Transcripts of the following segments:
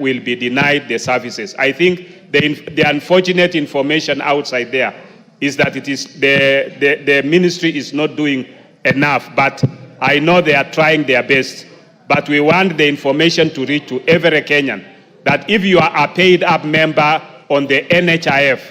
will be denied the services. I think the unfortunate information outside there is that it is the ministry is not doing enough, but I know they are trying their best. But we want the information to reach to every Kenyan that if you are a paid up member on the NHIF,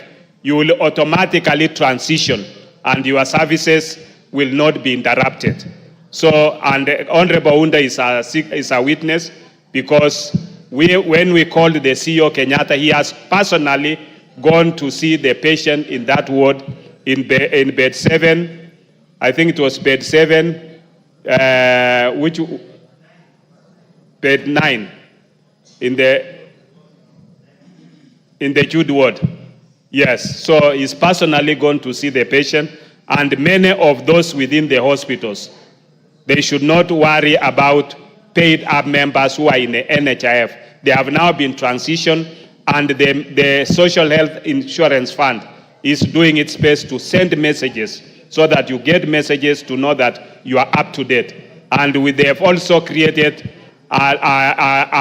you will automatically transition and your services will not be interrupted. So, and Honorable Unda is a witness, because when we called the CEO Kenyatta, he has personally gone to see the patient in that ward in bed 7. I think it was bed 7, bed 9 in the Jude ward. Yes, so he's personally gone to see the patient, and many of those within the hospitals, they should not worry about paid up members who are in the NHIF. They have now been transitioned, and the Social Health Insurance Fund is doing its best to send messages so that you get messages to know that you are up to date. And they have also created an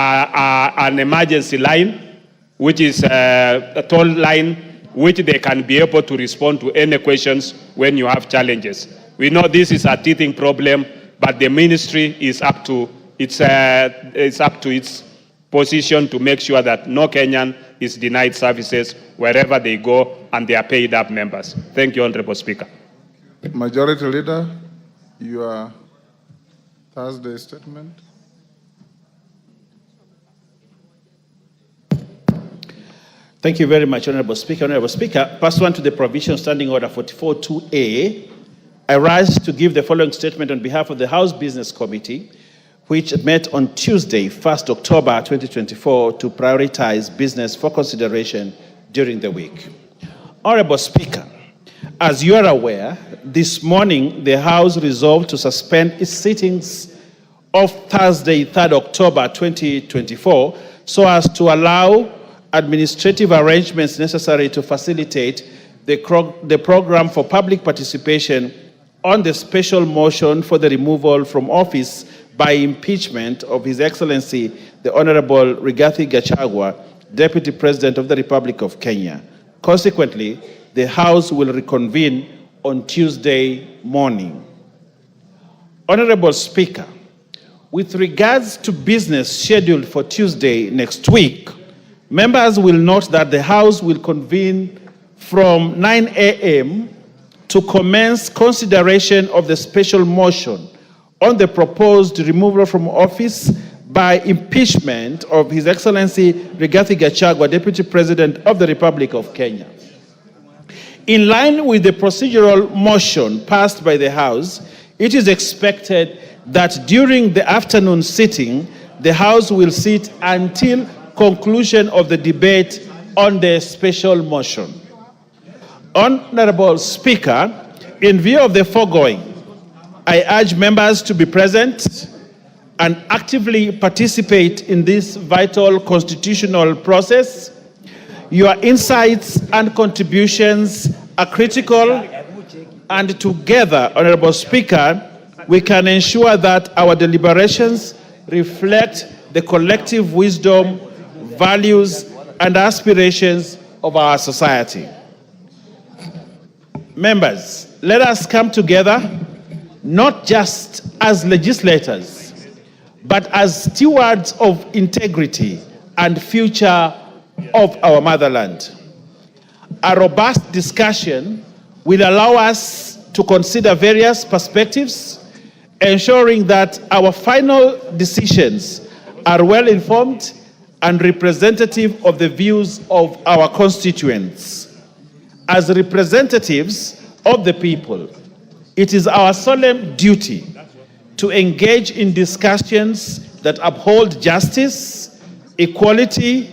emergency line, which is a toll line, which they can be able to respond to any questions when you have challenges. We know this is a teething problem, but the ministry is up to its position to make sure that no Kenyan is denied services wherever they go, and they are paid up members. Thank you, Honorable Speaker. Majority Leader, your Thursday statement. Thank you very much, Honorable Speaker. Honorable Speaker, pursuant to the provision Standing Order 44.2a, I rise to give the following statement on behalf of the House Business Committee, which met on Tuesday, 1st October 2024, to prioritize business for consideration during the week. Honorable Speaker, as you are aware, this morning the House resolved to suspend its sittings of Thursday, 3rd October 2024, so as to allow administrative arrangements necessary to facilitate the program for public participation on the special motion for the removal from office by impeachment of His Excellency, the Honorable Rigathi Gachagua, Deputy President of the Republic of Kenya. Consequently, the House will reconvene on Tuesday morning. Honorable Speaker, with regards to business scheduled for Tuesday next week, members will note that the House will convene from 9 a.m. to commence consideration of the special motion on the proposed removal from office by impeachment of His Excellency Rigathi Gachagua, Deputy President of the Republic of Kenya. In line with the procedural motion passed by the House, it is expected that during the afternoon sitting, the House will sit until conclusion of the debate on the special motion. Honorable Speaker, in view of the foregoing, I urge members to be present and actively participate in this vital constitutional process. Your insights and contributions are critical, and together, Honorable Speaker, we can ensure that our deliberations reflect the collective wisdom, values, and aspirations of our society. Members, let us come together not just as legislators, but as stewards of integrity and future of our motherland. A robust discussion will allow us to consider various perspectives, ensuring that our final decisions are well informed and representative of the views of our constituents. As representatives of the people, it is our solemn duty to engage in discussions that uphold justice, equality,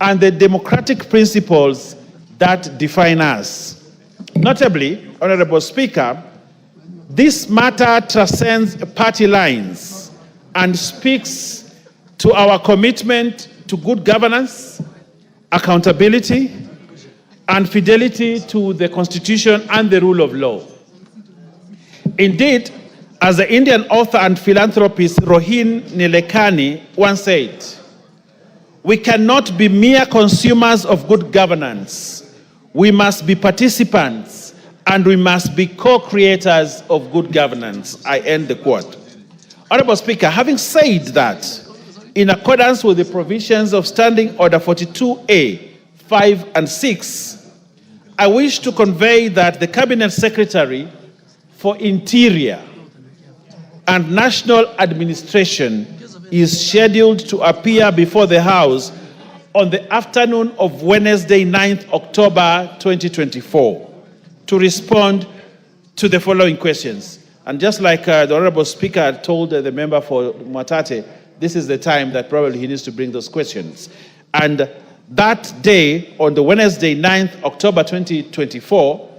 and the democratic principles that define us. Notably, Honorable Speaker, this matter transcends party lines and speaks to our commitment to good governance, accountability, and fidelity to the Constitution and the rule of law. Indeed, as the Indian author and philanthropist Rohin Nilekani once said, We cannot be mere consumers of good governance. We must be participants, and we must be co-creators of good governance. I end the quote. Honorable Speaker, having said that, in accordance with the provisions of Standing Order 42A, 5 and 6, I wish to convey that the Cabinet Secretary for Interior and National Administration is scheduled to appear before the House on the afternoon of Wednesday, 9th October 2024, to respond to the following questions. And just like the Honorable Speaker told the member for Mwatate, this is the time that probably he needs to bring those questions. And that day, on the Wednesday, 9th October 2024,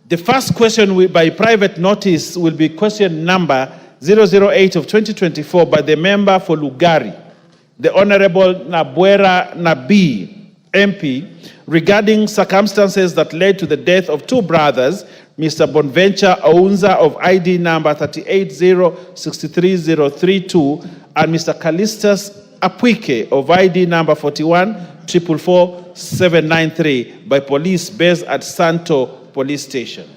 the first question by private notice will be question number 008 of 2024 by the member for Lugari, the Honorable Nabwera Nabi, MP, regarding circumstances that led to the death of two brothers, Mr. Bonventure Aunza of ID number 3806332 and Mr. Callistus Apuike of ID number 4144793 by police based at Santo Police Station.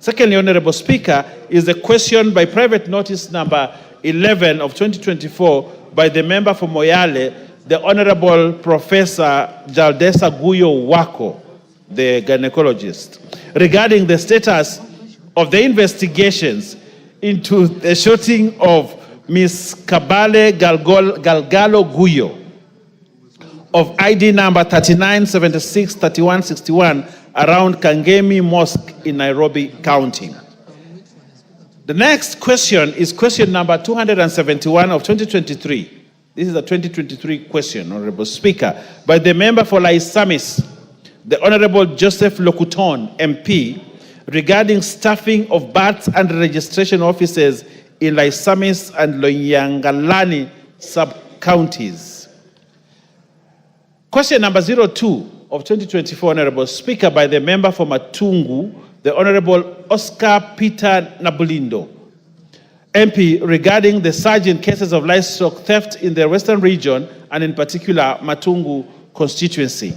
Secondly, Honorable Speaker, is the question by private notice number 11 of 2024 by the member for Moyale, the Honorable Professor Jaldesa Guyo Wako, the gynecologist, regarding the status of the investigations into the shooting of Ms. Kabale Galgalo Guyo of ID number 39763161 around Kangemi Mosque in Nairobi County. The next question is question number 271 of 2023. This is a 2023 question, Honorable Speaker, by the member for Laisamis, the Honorable Joseph Lokuton, MP, regarding staffing of births and registration offices in Laisamis and Loyangalani sub-counties. Question number 02 of 2024, Honorable Speaker, by the member for Matungu, the Honorable Oscar Peter Nabulindo, MP, regarding the surge in cases of livestock theft in the Western region and in particular Matungu constituency.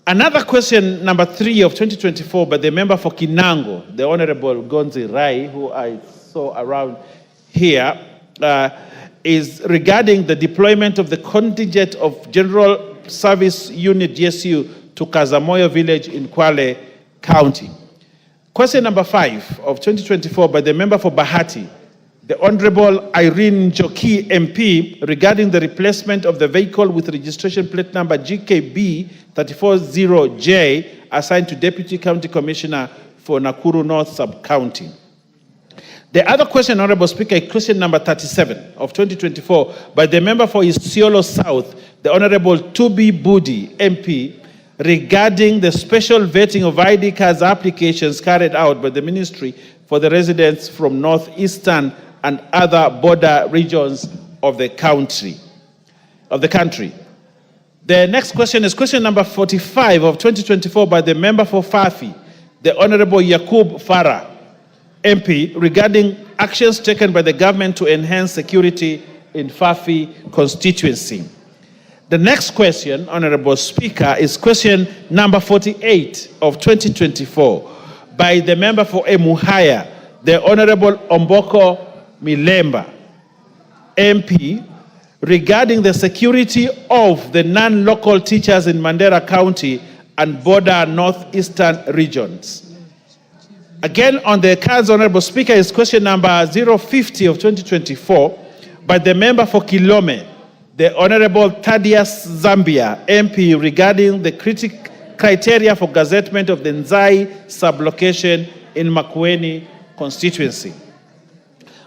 Another question, number 3 of 2024, by the member for Kinango, the Honorable Gonzi Rai, who I saw around here, is regarding the deployment of the contingent of General Service Unit GSU to Kazamoyo village in Kwale County. Question number 5 of 2024 by the member for Bahati, the Honorable Irene Njoki, MP, regarding the replacement of the vehicle with registration plate number GKB 340J assigned to Deputy County Commissioner for Nakuru North Sub-County. The other question, Honorable Speaker, is question number 37 of 2024 by the member for Isiolo South, the Honorable Tubi Budi, MP, regarding the special vetting of ID cards applications carried out by the Ministry for the residents from northeastern and other border regions of the country. The next question is question number 45 of 2024 by the member for Fafi, the Honorable Yakub Farah, MP, regarding actions taken by the government to enhance security in Fafi constituency. The next question, Honorable Speaker, is question number 48 of 2024 by the member for Emuhaya, the Honorable Omboko Milemba, MP, regarding the security of the non-local teachers in Mandera County and border northeastern regions. Again, on the cards, Honorable Speaker, is question number 050 of 2024 by the member for Kilome, the Honorable Thaddeus Zambia, MP, regarding the criteria for gazettement of the Nzai sublocation in Makueni constituency.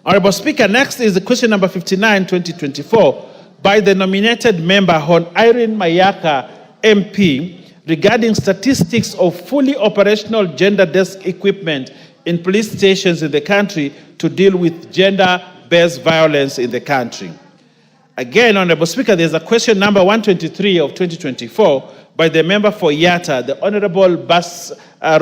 Honorable Speaker, next is the question number 59, 2024, by the nominated member, Hon Irene Mayaka, MP, regarding statistics of fully operational gender desk equipment in police stations in the country to deal with gender-based violence in the country. Again, Honorable Speaker, there's a question number 123 of 2024 by the member for Yatta, the Honorable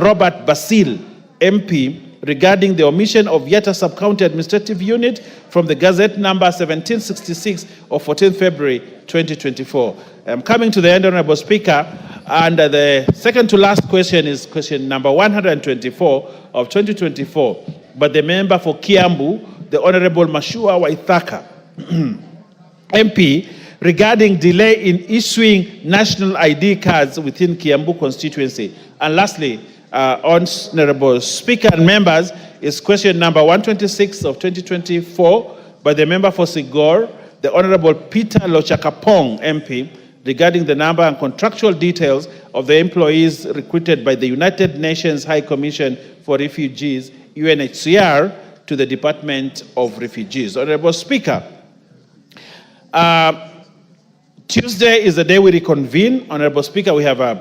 Robert Basil, MP, regarding the omission of Yata Sub-County Administrative Unit from the Gazette number 1766 of 14th February 2024. I'm coming to the end, Honorable Speaker, and the second to last question is question number 124 of 2024, but the member for Kiambu, the Honorable Mashua Waithaka, MP, regarding delay in issuing national ID cards within Kiambu constituency. And lastly, Honorable Speaker and members, is question number 126 of 2024 by the member for Sigor, the Honorable Peter Lochakapong, MP, regarding the number and contractual details of the employees recruited by the United Nations High Commission for Refugees, UNHCR, to the Department of Refugees. Honorable Speaker, Tuesday is the day we reconvene. Honorable Speaker, we have a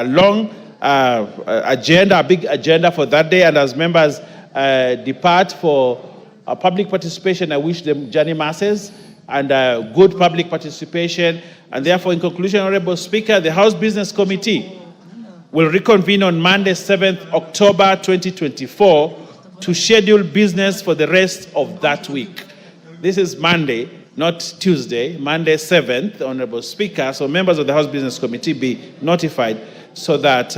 long agenda, a big agenda for that day, and as members depart for public participation, I wish them journey masses and good public participation. And therefore, in conclusion, Honorable Speaker, the House Business Committee will reconvene on Monday, 7th October 2024 to schedule business for the rest of that week. This is Monday, not Tuesday, Monday 7th, Honorable Speaker. So members of the House Business Committee be notified so that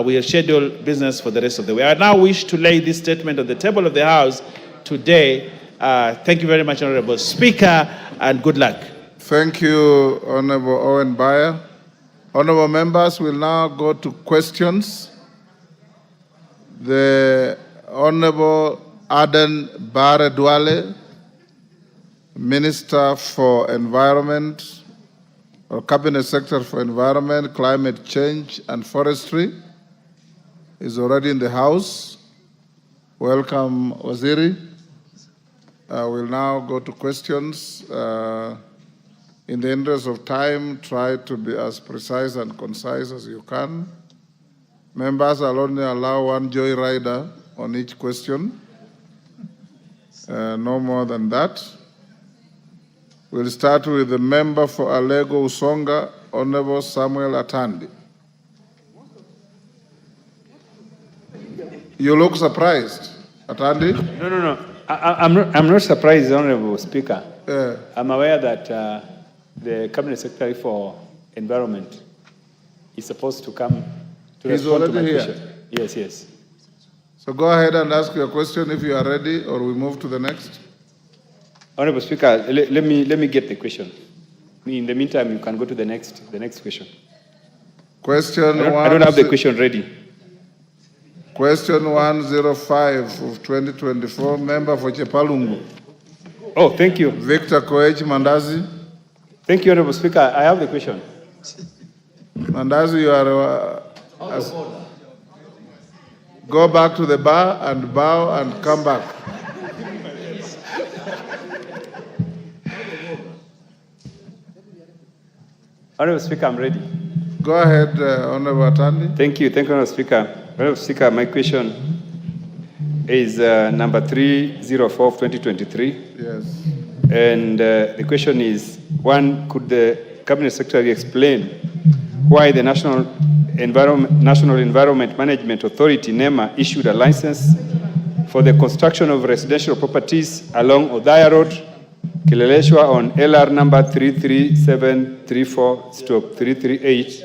we'll schedule business for the rest of the week. I now wish to lay this statement on the table of the House today. Thank you very much, Honorable Speaker, and good luck. Thank you, Honorable Owen Bayer. Honorable members, we'll now go to questions. The Honorable Aden Bare Duale, Minister for Environment, or Cabinet Secretary for Environment, Climate Change and Forestry, is already in the House. Welcome, Waziri. We'll now go to questions. In the interest of time, try to be as precise and concise as you can. Members, I'll only allow one joyrider on each question. No more than that. We'll start with the member for Alego Usonga, Honorable Samuel Atandi. You look surprised, Atandi? No. I'm not surprised, Honorable Speaker. Yeah. I'm aware that the Cabinet Secretary for Environment is supposed to come to He's respond to my already here. question. Yes. So go ahead and ask your question if you are ready, or we move to the next. Honorable Speaker, let me get the question. In the meantime, you can go to the next question. Question I don't have the question ready. Question 105 of 2024, member for Chepalungu. Oh, thank you. Victor Koech Mandazi. Thank you, Honorable Speaker. I have the question. Mandazi, you are... go back to the bar and bow and come back. Honorable Speaker, I'm ready. Go ahead, Honorable Atandi. Thank you, Honorable Speaker. Honorable Speaker, my question is number 304 of 2023. Yes. And the question is, one, could the Cabinet Secretary explain why the National Environment Management Authority, NEMA, issued a license for the construction of residential properties along Odaya Road, Kileleshwa on LR number 33734/338,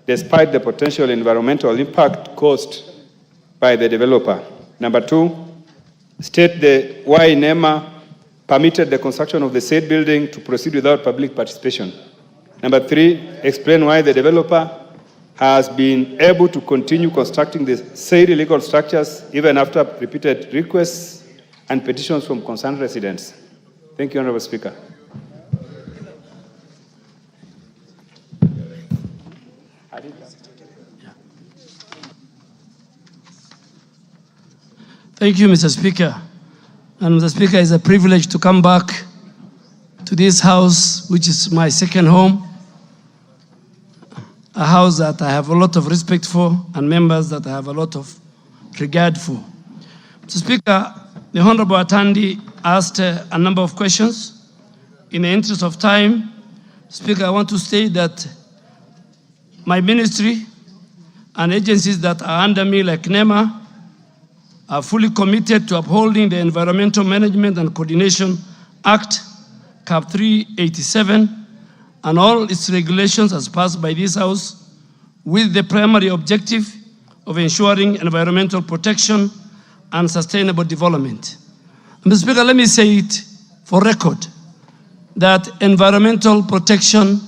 despite the potential environmental impact caused by the developer? Number two, state why NEMA permitted the construction of the said building to proceed without public participation. Number three, explain why the developer has been able to continue constructing the said illegal structures even after repeated requests and petitions from concerned residents. Thank you, Honorable Speaker. Thank you, Mr. Speaker. And Mr. Speaker, it's a privilege to come back to this house, which is my second home, a house that I have a lot of respect for and members that I have a lot of regard for. Mr. Speaker, the Honorable Atandi asked a number of questions. In the interest of time, Speaker, I want to state that my ministry and agencies that are under me, like NEMA, are fully committed to upholding the Environmental Management and Coordination Act, Cap 387, and all its regulations as passed by this House, with the primary objective of ensuring environmental protection and sustainable development. Mr. Speaker, let me say it for record, that environmental protection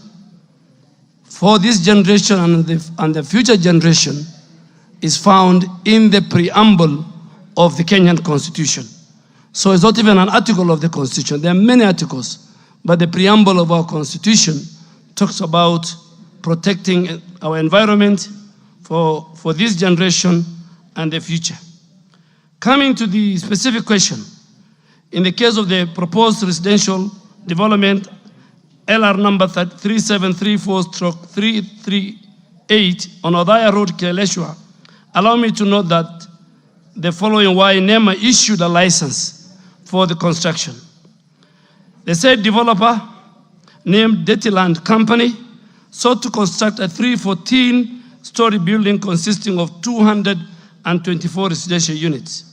for this generation and the future generation is found in the preamble of the Kenyan Constitution. So it's not even an article of the Constitution. There are many articles, but the preamble of our Constitution talks about protecting our environment for this generation and the future. Coming to the specific question, in the case of the proposed residential development, LR number 3734/338 on Odaya Road, Kileleshwa, allow me to note that the following why NEMA issued a license for the construction. The said developer, named Detiland Company, sought to construct a 314-story building consisting of 224 residential units.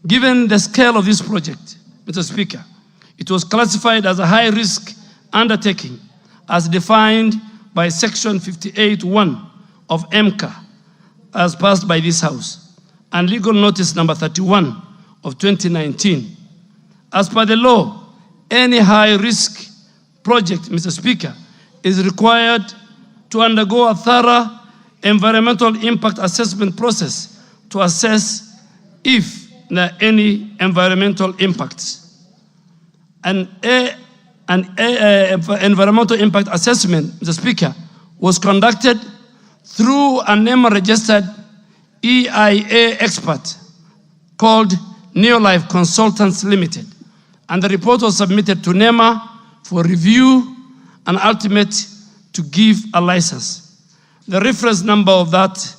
Given the scale of this project, Mr. Speaker, it was classified as a high-risk undertaking as defined by Section 58(1) of MCA as passed by this House, and Legal Notice number 31 of 2019. As per the law, any high-risk project, Mr. Speaker, is required to undergo a thorough environmental impact assessment process to assess if there are any environmental impacts. An environmental impact assessment, Mr. Speaker, was conducted through a NEMA-registered EIA expert called Neolife Consultants Limited, and the report was submitted to NEMA for review and ultimate to give a license. The reference number of that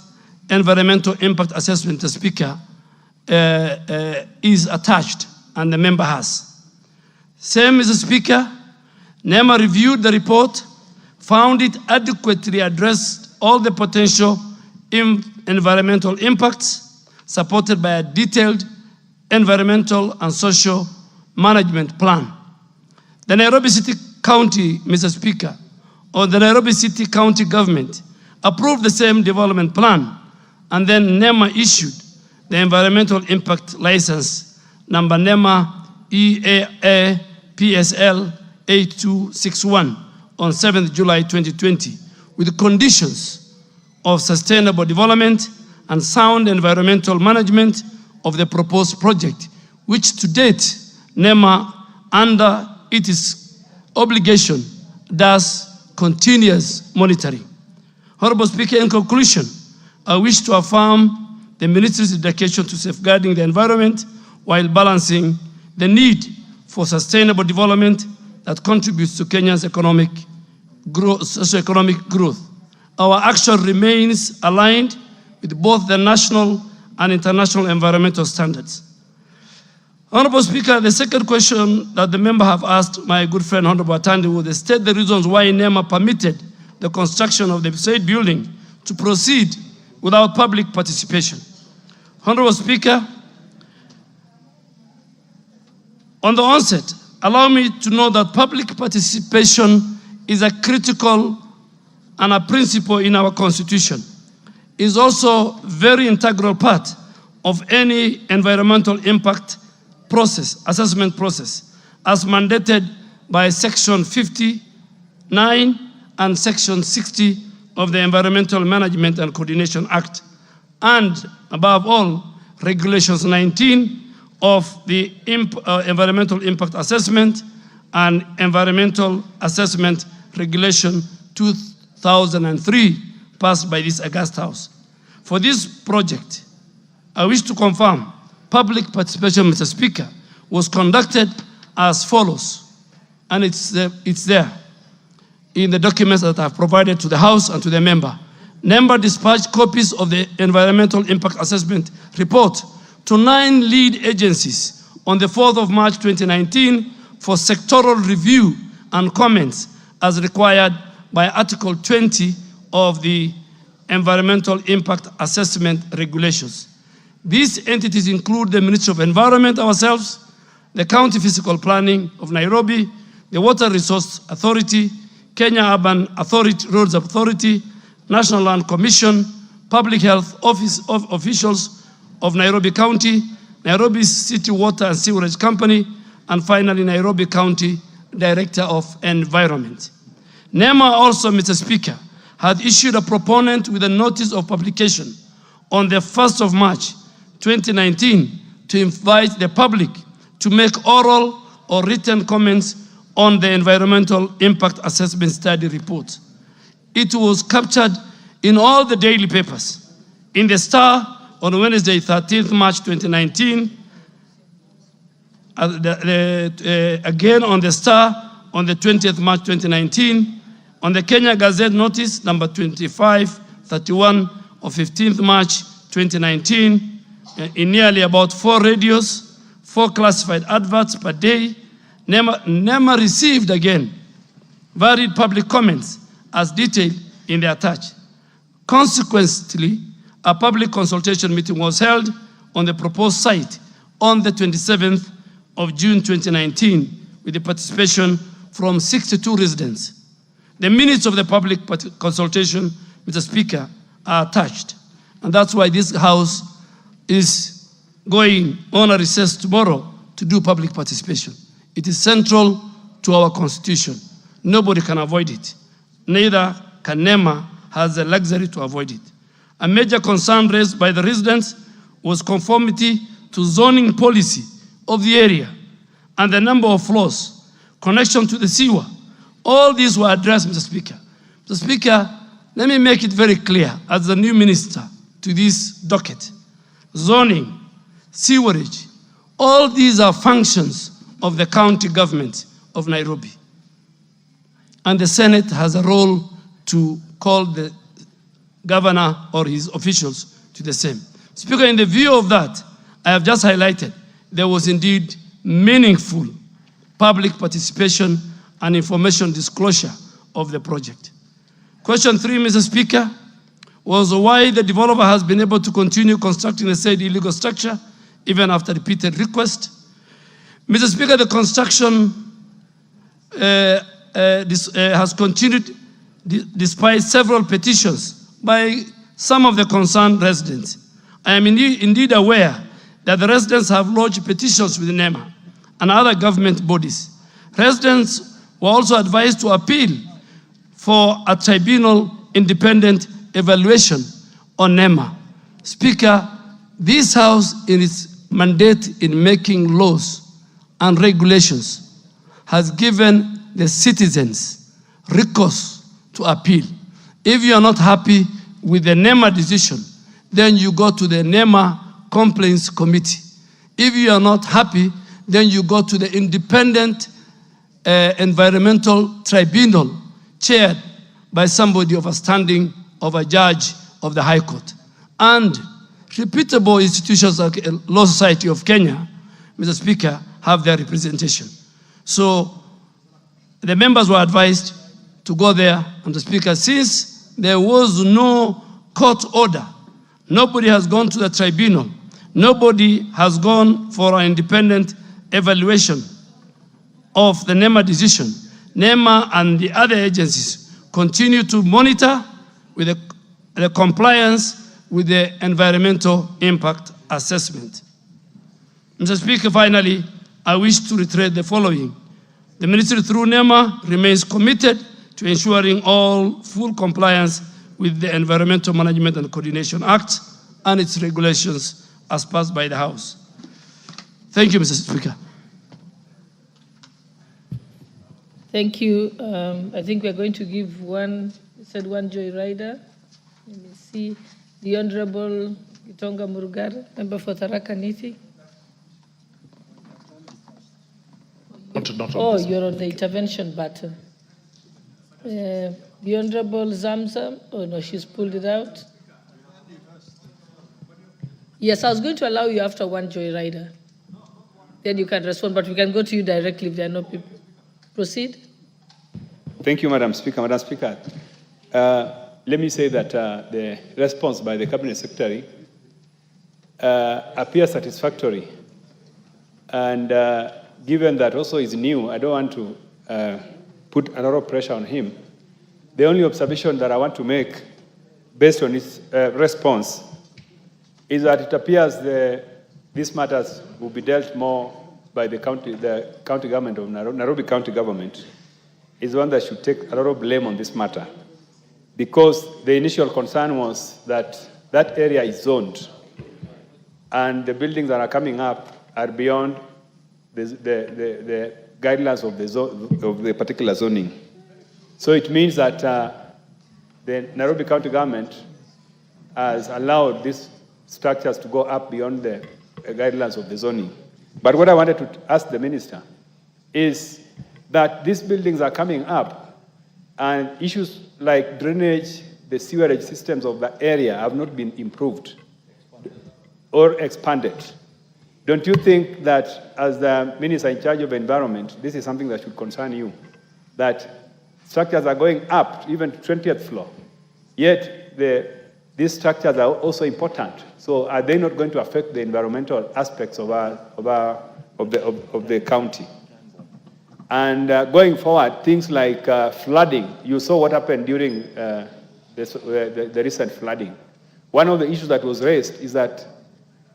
environmental impact assessment, Mr. Speaker, is attached, and the member has. Same, Mr. Speaker, NEMA reviewed the report, found it adequately addressed all the potential environmental impacts, supported by a detailed environmental and social management plan. The Nairobi City County, Mr. Speaker, or the Nairobi City County government approved the same development plan, and then NEMA issued the environmental impact license number NEMA EAA PSL 8261 on 7th July 2020 with conditions of sustainable development and sound environmental management of the proposed project, which to date NEMA, under its obligation, does continuous monitoring. Honorable Speaker, in conclusion, I wish to affirm the Ministry's dedication to safeguarding the environment while balancing the need for sustainable development that contributes to Kenya's socioeconomic growth. Our action remains aligned with both the national and international environmental standards. Honorable Speaker, the second question that the member have asked my good friend Honorable Atandi would state the reasons why NEMA permitted the construction of the said building to proceed without public participation. Honorable Speaker, on the onset, allow me to know that public participation is a critical and a principle in our Constitution. It is also a very integral part of any environmental impact process, assessment process, as mandated by Section 59 and Section 60 of the Environmental Management and Coordination Act, and above all, Regulations 19 of the Environmental Impact Assessment and Environmental Assessment Regulation 2003, passed by this august House. For this project, I wish to confirm public participation, Mr. Speaker, was conducted as follows, and it's there in the documents that I've provided to the House and to the member. NEMA dispatched copies of the Environmental Impact Assessment report to 9 lead agencies on the 4th of March 2019 for sectoral review and comments as required by Article 20 of the Environmental Impact Assessment Regulations. These entities include the Ministry of Environment ourselves, the County Physical Planning of Nairobi, the Water Resource Authority, Kenya Urban Authority, Roads Authority, National Land Commission, Public Health officials of Nairobi County, Nairobi City Water and Sewerage Company, and finally Nairobi County Director of Environment. NEMA also, Mr. Speaker, had issued a proponent with a notice of publication on the 1st of March 2019 to invite the public to make oral or written comments on the environmental impact assessment study report. It was captured in all the daily papers. In the Star on Wednesday, 13th March 2019, again on the Star on the 20th March 2019, on the Kenya Gazette notice number 2531 of 15th March 2019, in nearly about 4 radios, 4 classified adverts per day. NEMA received again varied public comments as detailed in the attached. Consequently, a public consultation meeting was held on the proposed site on the 27th of June 2019 with the participation from 62 residents. The minutes of the public consultation, Mr. Speaker, are attached. And that's why this House is going on a recess tomorrow to do public participation. It is central to our Constitution. Nobody can avoid it. Neither can NEMA has the luxury to avoid it. A major concern raised by the residents was conformity to zoning policy of the area and the number of floors, connection to the sewer. All these were addressed, Mr. Speaker. Mr. Speaker, let me make it very clear as the new minister to this docket. Zoning, sewerage, all these are functions of the county government of Nairobi. And the Senate has a role to call the governor or his officials to the same. Speaker, in the view of that, I have just highlighted, there was indeed meaningful public participation and information disclosure of the project. Question 3, Mr. Speaker, was why the developer has been able to continue constructing the said illegal structure even after repeated requests. Mr. Speaker, the construction has continued despite several petitions by some of the concerned residents. I am indeed aware that the residents have lodged petitions with NEMA and other government bodies. Residents were also advised to appeal for a tribunal independent evaluation on NEMA. Speaker, this House, in its mandate in making laws and regulations, has given the citizens recourse to appeal. If you are not happy with the NEMA decision, then you go to the NEMA Complaints Committee. If you are not happy, then you go to the independent environmental tribunal chaired by somebody of a standing of a judge of the High Court. And reputable institutions like Law Society of Kenya, Mr. Speaker, have their representation. So the members were advised to go there, and the Speaker, since there was no court order, nobody has gone to the tribunal, nobody has gone for an independent evaluation of the NEMA decision. NEMA and the other agencies continue to monitor with the compliance with the environmental impact assessment. Mr. Speaker, finally, I wish to reiterate the following. The Ministry through NEMA remains committed to ensuring all full compliance with the Environmental Management and Coordination Act and its regulations as passed by the House. Thank you, Mr. Speaker. Thank you. I think we're going to give one joyrider. Let me see. The Honorable Gitonga Murugar, member for Tharaka Nithi. You're on the intervention button. The Honorable Zamzam. Oh no, she's pulled it out. Yes, I was going to allow you after one joyrider. Then you can respond, but we can go to you directly if there are no people. Proceed. Thank you, Madam Speaker. Madam Speaker, let me say that the response by the Cabinet Secretary appear satisfactory. And given that also is new, I don't want to put a lot of pressure on him. The only observation that I want to make, based on his response, is that it appears these matters will be dealt more by the county government of Nairobi County Government is one that should take a lot of blame on this matter, because the initial concern was that that area is zoned, and the buildings that are coming up are beyond the guidelines of the particular zoning. So it means that the Nairobi County Government has allowed these structures to go up beyond the guidelines of the zoning. But what I wanted to ask the minister is that these buildings are coming up, and issues like drainage, the sewerage systems of the area have not been improved or expanded. Don't you think that, as the minister in charge of environment, this is something that should concern you? That structures are going up, even to 20th floor, yet these structures are also important. So are they not going to affect the environmental aspects of the county? And going forward, things like flooding. You saw what happened during the recent flooding. One of the issues that was raised is that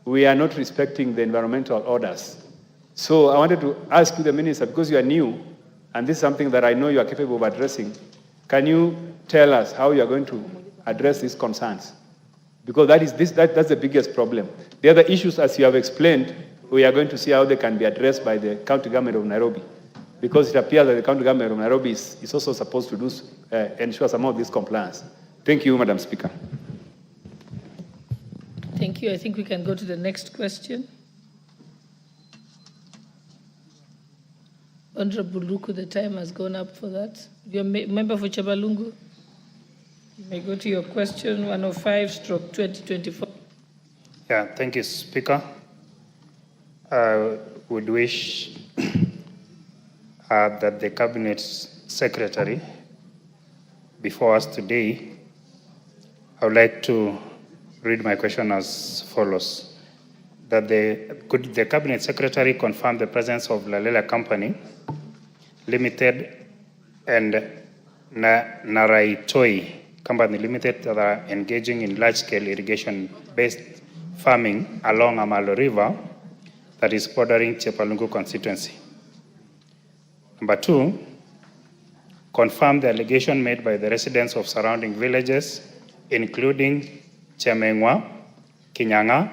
we are not respecting the environmental orders. So I wanted to ask you, the minister, because you are new, and this is something that I know you are capable of addressing, can you tell us how you are going to address these concerns? Because that's the biggest problem. The other issues, as you have explained, we are going to see how they can be addressed by the county government of Nairobi. Because it appears that the county government of Nairobi is also supposed to ensure some of this compliance. Thank you, Madam Speaker. Thank you. I think we can go to the next question. Honorable Luku, the time has gone up for that. You're member for Chabalungu. You may go to your question, 105/2024. Yeah, thank you, Speaker. I would wish that the Cabinet Secretary before us today, I would like to read my question as follows. That could the Cabinet Secretary confirm the presence of Lalela Company Limited and Naraitoi Company Limited that are engaging in large-scale irrigation-based farming along Amalo River that is bordering Chepalungu constituency. Number two, confirm the allegation made by the residents of surrounding villages, including Chemengwa, Kinyanga,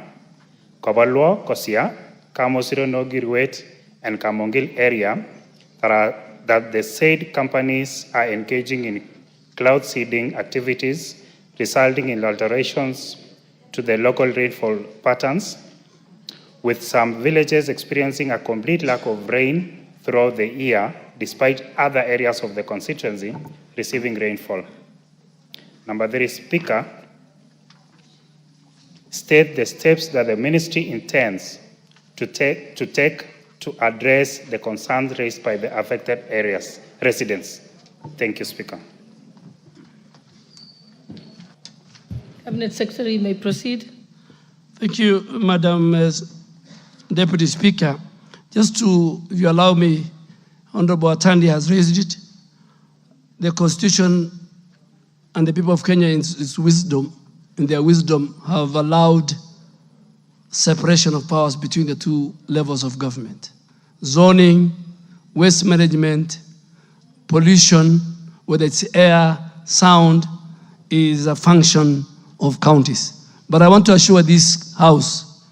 Kobalwo, Kosia, Kamosiro, Nogirwet, and Kamongil area that the said companies are engaging in cloud seeding activities, resulting in alterations to the local rainfall patterns, with some villages experiencing a complete lack of rain throughout the year, despite other areas of the constituency receiving rainfall. Number three, Speaker, state the steps that the ministry intends to take to address the concerns raised by the affected areas residents. Thank you, Speaker. Cabinet Secretary, you may proceed. Thank you, Madam Deputy Speaker. Just to, if you allow me, Honorable Atandi has raised it. The Constitution and the people of Kenya in their wisdom, have allowed separation of powers between the two levels of government. Zoning, waste management, pollution, whether it's air, sound, is a function of counties. But I want to assure this House,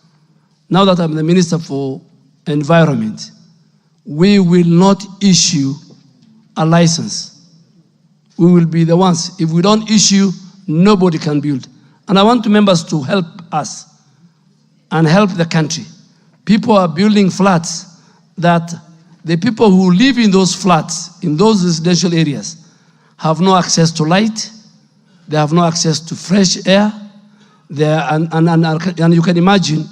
now that I'm the Minister for Environment, we will not issue a license. We will be the ones. If we don't issue, nobody can build. And I want members to help us and help the country. People are building flats that the people who live in those flats, in those residential areas, have no access to light, they have no access to fresh air, and you can imagine,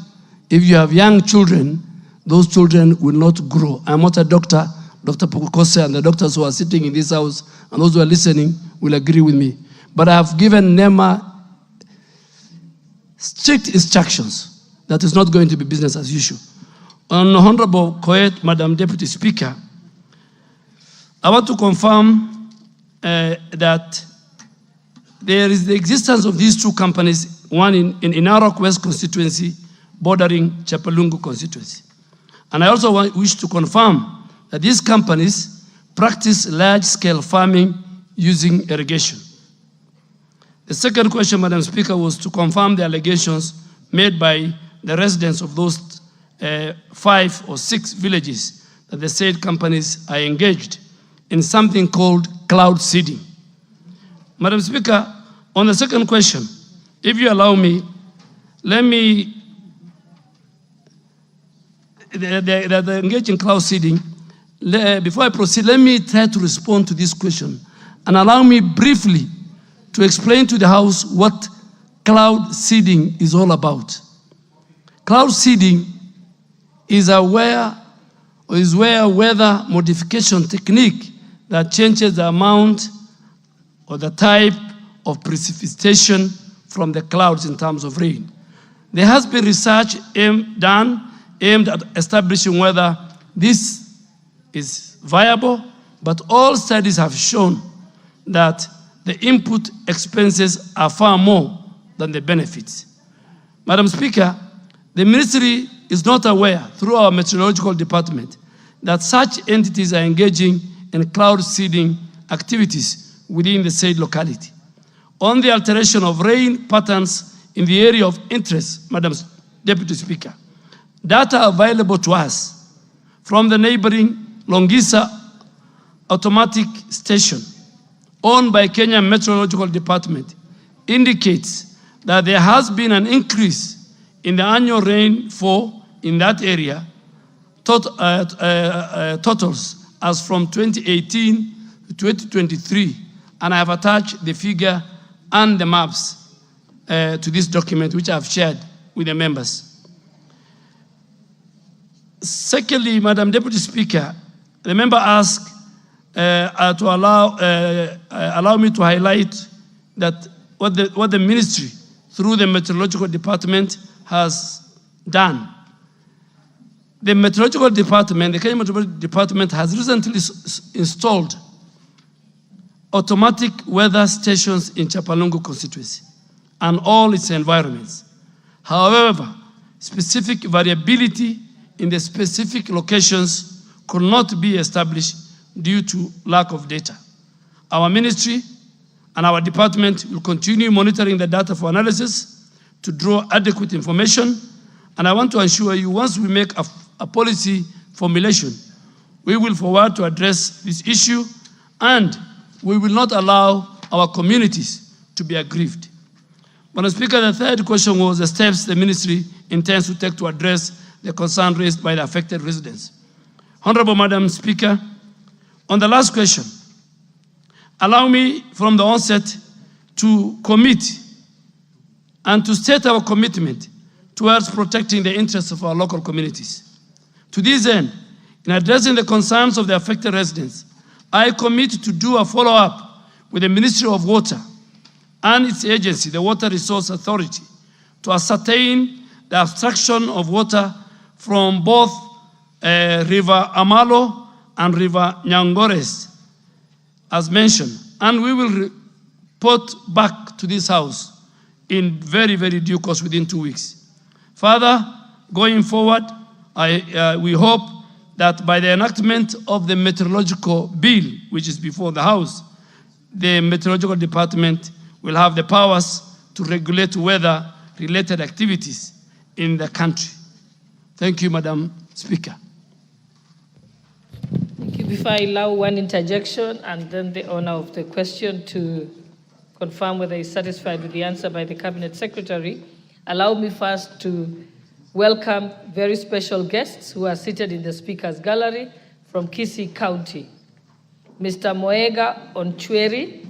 if you have young children, those children will not grow. I'm not a doctor. Dr. Pukose and the doctors who are sitting in this house and those who are listening will agree with me. But I have given NEMA strict instructions that is not going to be business as usual. On Honorable Koet, Madam Deputy Speaker, I want to confirm that there is the existence of these two companies, one in Narok West constituency bordering Chepalungu constituency. And I also wish to confirm that these companies practice large-scale farming using irrigation. The second question, Madam Speaker, was to confirm the allegations made by the residents of those 5 or 6 villages that the said companies are engaged in something called cloud seeding. Madam Speaker, on the second question, if you allow me, let me, they're engaged in cloud seeding. Before I proceed, let me try to respond to this question and allow me briefly to explain to the House what cloud seeding is all about. Cloud seeding is where weather modification technique that changes the amount or the type of precipitation from the clouds in terms of rain. There has been research aimed at establishing whether this is viable, but all studies have shown that the input expenses are far more than the benefits. Madam Speaker, the ministry is not aware, through our meteorological department, that such entities are engaging in cloud seeding activities within the said locality. On the alteration of rain patterns in the area of interest, Madam Deputy Speaker, data available to us from the neighboring Longisa automatic station owned by Kenya Meteorological Department indicates that there has been an increase in the annual rainfall in that area totals as from 2018 to 2023, and I have attached the figure and the maps to this document, which I have shared with the members. Secondly, Madam Deputy Speaker, the member asked to allow me to highlight that what the ministry, through the Meteorological Department, has done. The Meteorological Department, the Kenya Meteorological Department, has recently installed automatic weather stations in Chepalungu constituency and all its environments. However, specific variability in the specific locations could not be established due to lack of data. Our ministry and our department will continue monitoring the data for analysis to draw adequate information, and I want to assure you, once we make a policy formulation, we will forward to address this issue, and we will not allow our communities to be aggrieved. Madam Speaker, the third question was the steps the ministry intends to take to address the concern raised by the affected residents. Honorable Madam Speaker, on the last question, allow me from the onset to commit and to state our commitment towards protecting the interests of our local communities. To this end, in addressing the concerns of the affected residents, I commit to do a follow-up with the Ministry of Water and its agency, the Water Resource Authority, to ascertain the abstraction of water from both River Amalo and River Nyangores, as mentioned, and we will report back to this House in very, very due course within 2 weeks. Further, going forward, we hope that by the enactment of the meteorological bill, which is before the House, the Meteorological Department will have the powers to regulate weather-related activities in the country. Thank you, Madam Speaker. Thank you. Before I allow one interjection and then the owner of the question to confirm whether he's satisfied with the answer by the Cabinet Secretary, allow me first to welcome very special guests who are seated in the Speaker's Gallery from Kisii County. Mr. Moega Onchweri,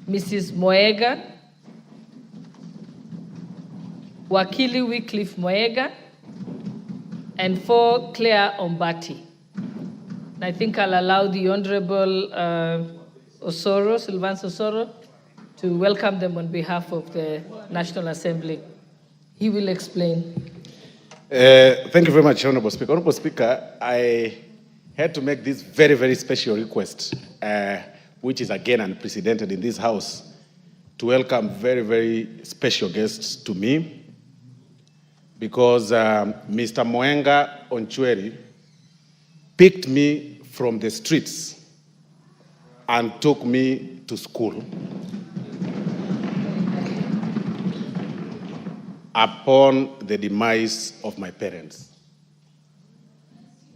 Mrs. Moega, Wakili Wycliffe Moega, and for Claire Ombati. And I think I'll allow the Honorable Sylvanus Osoro, to welcome them on behalf of the National Assembly. He will explain. Thank you very much, Honorable Speaker. Honorable Speaker, I had to make this very, very special request, which is again unprecedented in this House, to welcome very, very special guests to me, because Mr. Mwenga Onchweri picked me from the streets and took me to school upon the demise of my parents.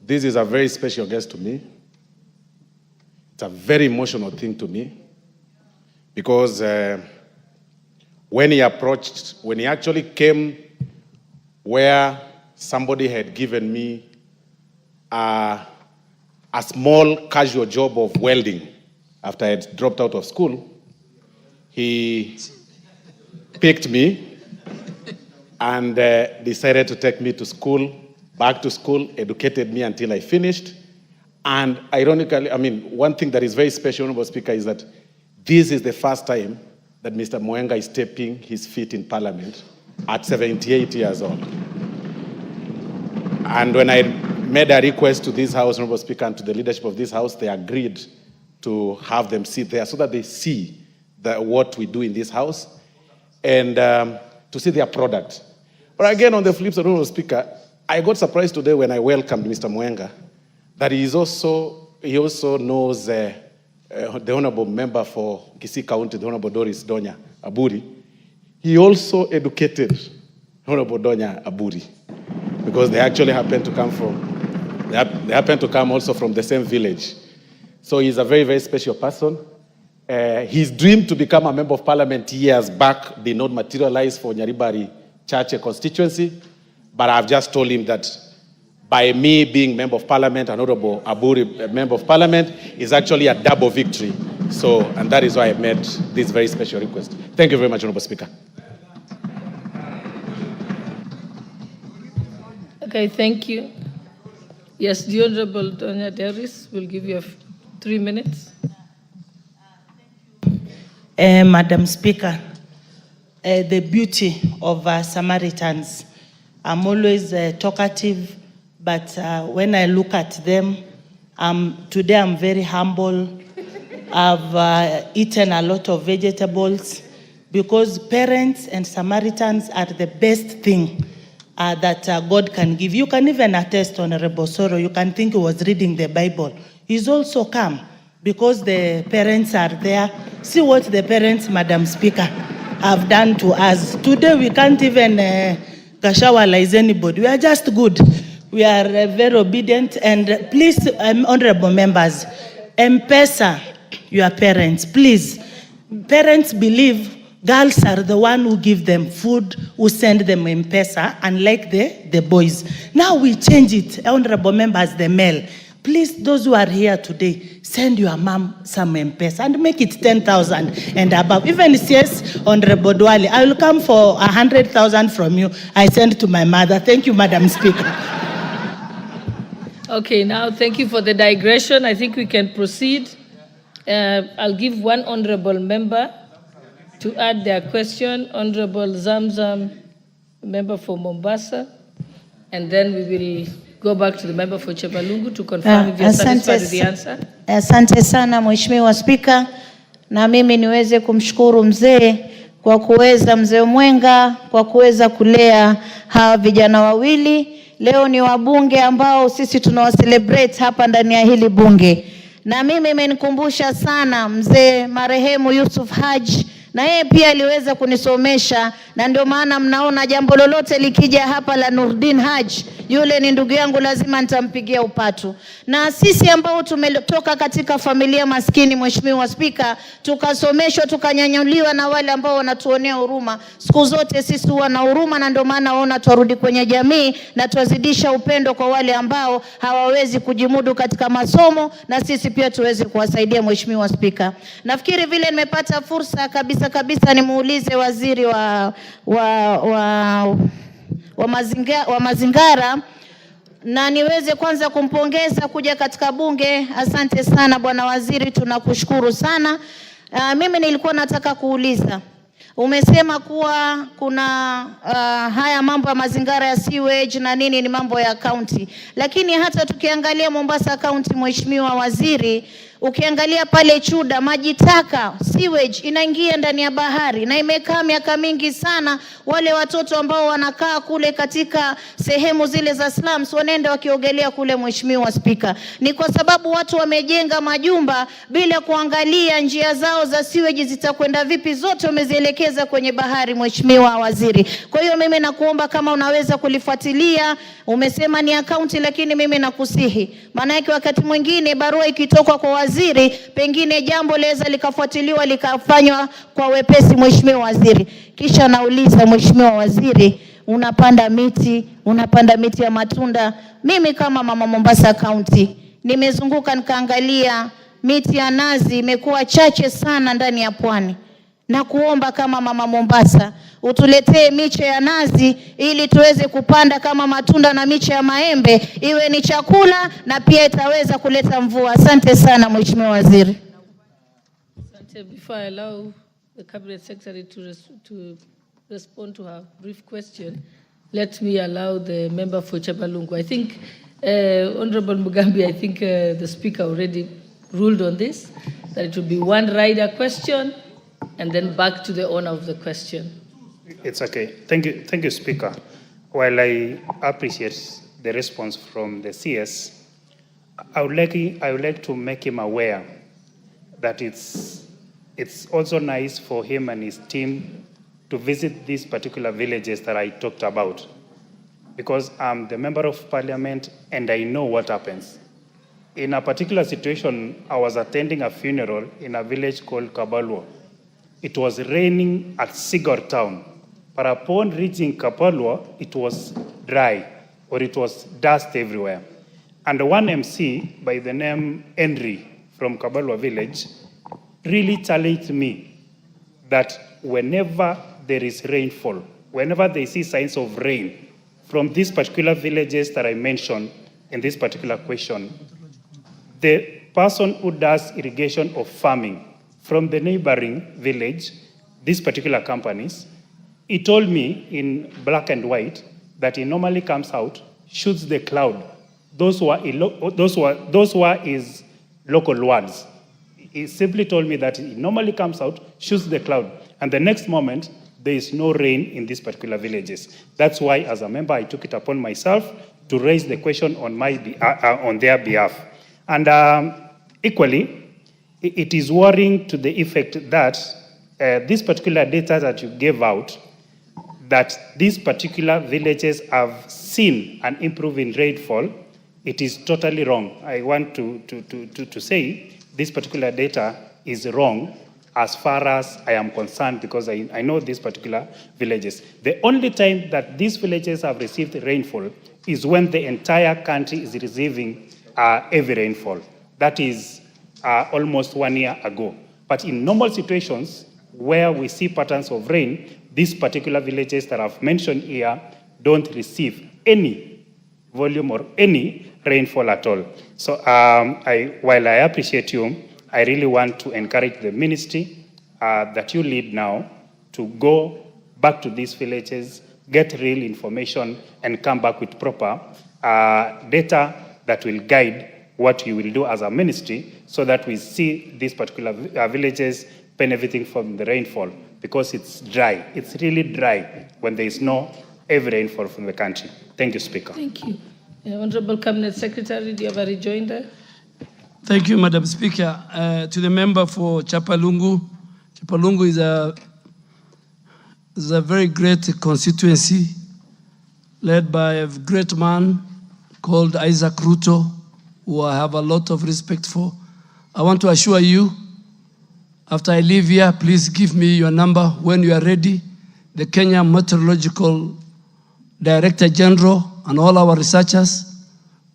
This is a very special guest to me. It's a very emotional thing to me, because when he actually came where somebody had given me a small casual job of welding after I had dropped out of school, he picked me and decided to take me to school, back to school, educated me until I finished. And ironically, one thing that is very special, Honorable Speaker, is that this is the first time that Mr. Mwenga is stepping his feet in Parliament at 78 years old. And when I made a request to this House, Honorable Speaker, and to the leadership of this House, they agreed to have them sit there so that they see what we do in this House and to see their product. But again, on the flip side, Honorable Speaker, I got surprised today when I welcomed Mr. Mwenga that he also knows the Honorable Member for Kisii County, the Honorable Doris Donya Aburi. He also educated Honorable Donya Aburi, because they actually happen to come also from the same village. So he's a very, very special person. His dream to become a member of Parliament years back did not materialize for Nyaribari Chache constituency, but I've just told him that by me being member of Parliament and Honorable Aburi member of Parliament is actually a double victory. So, and that is why I made this very special request. Thank you very much, Honorable Speaker. Okay, thank you. Yes, the Honorable Donya Deris will give you 3 minutes. Madam Speaker, the beauty of Samaritans. I'm always talkative, but when I look at them, today I'm very humble. I've eaten a lot of vegetables, because parents and Samaritans are the best thing that God can give. You can even attest, Honorable Soro, you can think he was reading the Bible. He's also come because the parents are there. See what the parents, Madam Speaker, have done to us. Today we can't even kashawalize anybody. We are just good. We are very obedient. And please, honorable members, M-Pesa your parents. Please, parents believe girls are the one who give them food, who send them M-Pesa, unlike the boys. Now we change it, honorable members, the male. Please, those who are here today, send your mom some M-Pesa and make it 10,000 and above. Even CS, Honorable Dwali, I will come for 100,000 from you. I send to my mother. Thank you, Madam Speaker. Okay, now thank you for the digression. I think we can proceed. I'll give one honorable member to add their question. Honorable Zamzam, member for Mombasa, and then we will go back to the member for Chepalungu to confirm if you're satisfied with the answer. Asante sana Mheshimiwa Spika, na mimi niweze kumshukuru mzee kwa kuweza, mzee Mwenga, kwa kuweza kulea hawa vijana wawili. Leo ni wabunge ambao sisi tunawacelebrate hapa ndani ya hili bunge. Na mimi imenikumbusha sana mzee marehemu Yusuf Haji, na yeye pia aliweza kunisomesha, na ndio maana mnaona jambo lolote likija hapa la Nurdin Haji, yule ni ndugu yangu, lazima nitampigia upatu. Na sisi ambao tumetoka katika familia maskini, Mheshimiwa Spika, tukasomeshwa, tukanyanyuliwa na wale ambao wanatuonea huruma. Siku zote sisi huwa na huruma, na ndio maana waona turudi kwenye jamii na tuwazidisha upendo kwa wale ambao hawawezi kujimudu katika masomo, na sisi pia tuweze kuwasaidia. Mheshimiwa Spika, nafikiri vile nimepata fursa kabisa nimuulize waziri wa mazingara, na niweze kwanza kumpongeza kuja katika bunge. Asante sana bwana waziri, tunakushukuru sana. Mimi nilikuwa nataka kuuliza, Umesema kuwa kuna haya mambo ya mazingara ya sewage na nini ni mambo ya county. Lakini hata tukiangalia Mombasa County, Mheshimiwa Waziri, ukiangalia pale Chuda, maji taka sewage inaingia ndani ya bahari na imekaa miaka mingi sana. Wale watoto ambao wanakaa kule katika sehemu zile za slums wanaenda wakiogelea kule. Mheshimiwa Spika, ni kwa sababu watu wamejenga majumba bila kuangalia njia zao za sewage zitakwenda vipi, zote wamezielekeza kwenye bahari. Mheshimiwa Waziri, kwa hiyo mimi nakuomba kama unaweza kulifuatilia. Umesema ni account, lakini mimi nakusihi, maana yake wakati mwingine barua ikitoka kwa waziri, pengine jambo laweza likafuatiliwa likafanywa kwa wepesi. Mheshimiwa Waziri, kisha nauliza Mheshimiwa Waziri, unapanda miti ya matunda. Mimi kama mama Mombasa County nimezunguka nikaangalia, miti ya nazi imekuwa chache sana ndani ya pwani, na kuomba kama mama Mombasa utuletee miche ya nazi ili tuweze kupanda kama matunda, na miche ya maembe iwe ni chakula na pia itaweza kuleta mvua. Asante sana Mheshimiwa Waziri. Asante. Before I allow the Cabinet Secretary to respond to her brief question, let me allow the member for Chapalungu. I think Honorable Mugambi, I think the Speaker already ruled on this, that it will be one rider question and then back to the owner of the question. It's okay. Thank you, Speaker. While I appreciate the response from the CS, I would like to make him aware that it's also nice for him and his team to visit these particular villages that I talked about, because I'm the member of parliament and I know what happens. In a particular situation, I was attending a funeral in a village called Kabalwa. It was raining at Sigor town, but upon reaching Kapalwa, it was dry, or it was dust everywhere. And one MC by the name Henry from Kabalwa village really challenged me that whenever there is rainfall, whenever they see signs of rain from these particular villages that I mentioned in this particular question, the person who does irrigation or farming from the neighboring village, these particular companies, he told me in black and white that he normally comes out, shoots the cloud. Those were his local words. He simply told me that he normally comes out, shoots the cloud, and the next moment there is no rain in these particular villages. That's why, as a member, I took it upon myself to raise the question on their behalf. And equally, it is worrying to the effect that this particular data that you gave out, that these particular villages have seen an improvement in rainfall, it is totally wrong. I want to say this particular data is wrong as far as I am concerned, because I know these particular villages. The only time that these villages have received rainfall is when the entire country is receiving heavy rainfall. That is almost 1 year ago. But in normal situations where we see patterns of rain, these particular villages that I've mentioned here don't receive any volume or any rainfall at all. So while I appreciate you, I really want to encourage the ministry that you lead now to go back to these villages, get real information, and come back with proper data that will guide what you will do as a ministry, so that we see these particular villages benefiting from the rainfall, because it's dry. It's really dry when there is no heavy rainfall from the country. Thank you, Speaker. Thank you. Honorable Cabinet Secretary, do you have a rejoinder? Thank you, Madam Speaker. To the member for Chapalungu, Chapalungu is a very great constituency led by a great man called Isaac Ruto, who I have a lot of respect for. I want to assure you, after I leave here, please give me your number when you are ready. The Kenya Meteorological Director General and all our researchers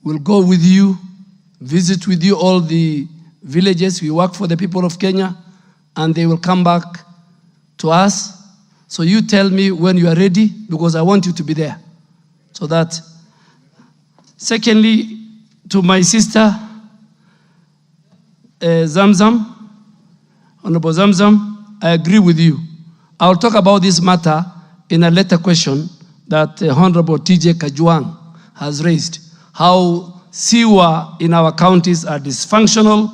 will go with you, visit with you all the villages. We work for the people of Kenya, and they will come back to us. So you tell me when you are ready, because I want you to be there. So that, secondly, to my sister, Zamzam, Honorable Zamzam, I agree with you. I'll talk about this matter in a later question that Honorable TJ Kajwang has raised. How sewer in our counties are dysfunctional,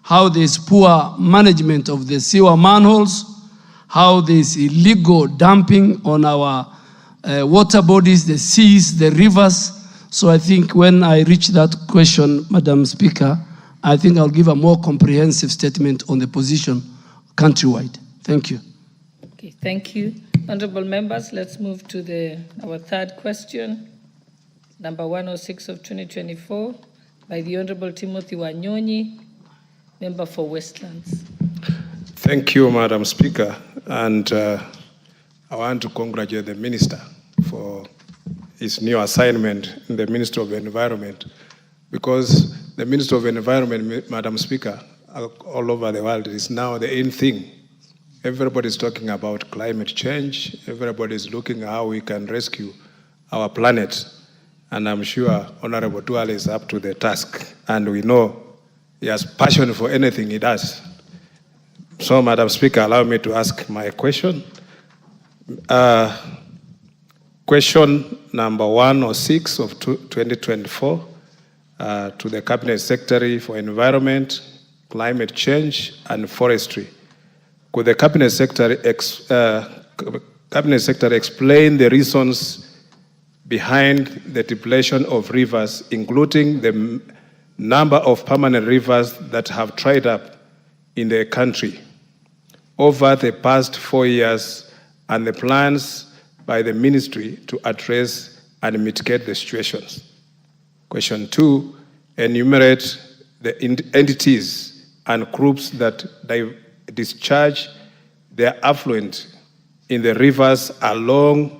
how there's poor management of the sewer manholes, how there's illegal dumping on our water bodies, the seas, the rivers. So I think when I reach that question, Madam Speaker, I think I'll give a more comprehensive statement on the position countrywide. Thank you. Okay, thank you. Honorable members, let's move to our third question, number 106 of 2024, by the Honorable Timothy Wanyonyi, member for Westlands. Thank you, Madam Speaker. And I want to congratulate the Minister for his new assignment in the Ministry of Environment, because the Ministry of Environment, Madam Speaker, all over the world is now the in thing. Everybody's talking about climate change. Everybody's looking at how we can rescue our planet. And I'm sure Honorable Duale is up to the task. And we know he has passion for anything he does. So, Madam Speaker, allow me to ask my question. Question number 106 of 2024 to the Cabinet Secretary for Environment, Climate Change and Forestry. Could the Cabinet Secretary explain the reasons behind the depletion of rivers, including the number of permanent rivers that have dried up in the country over the past 4 years, and the plans by the ministry to address and mitigate the situations? Question 2, enumerate the entities and groups that discharge their affluent in the rivers, along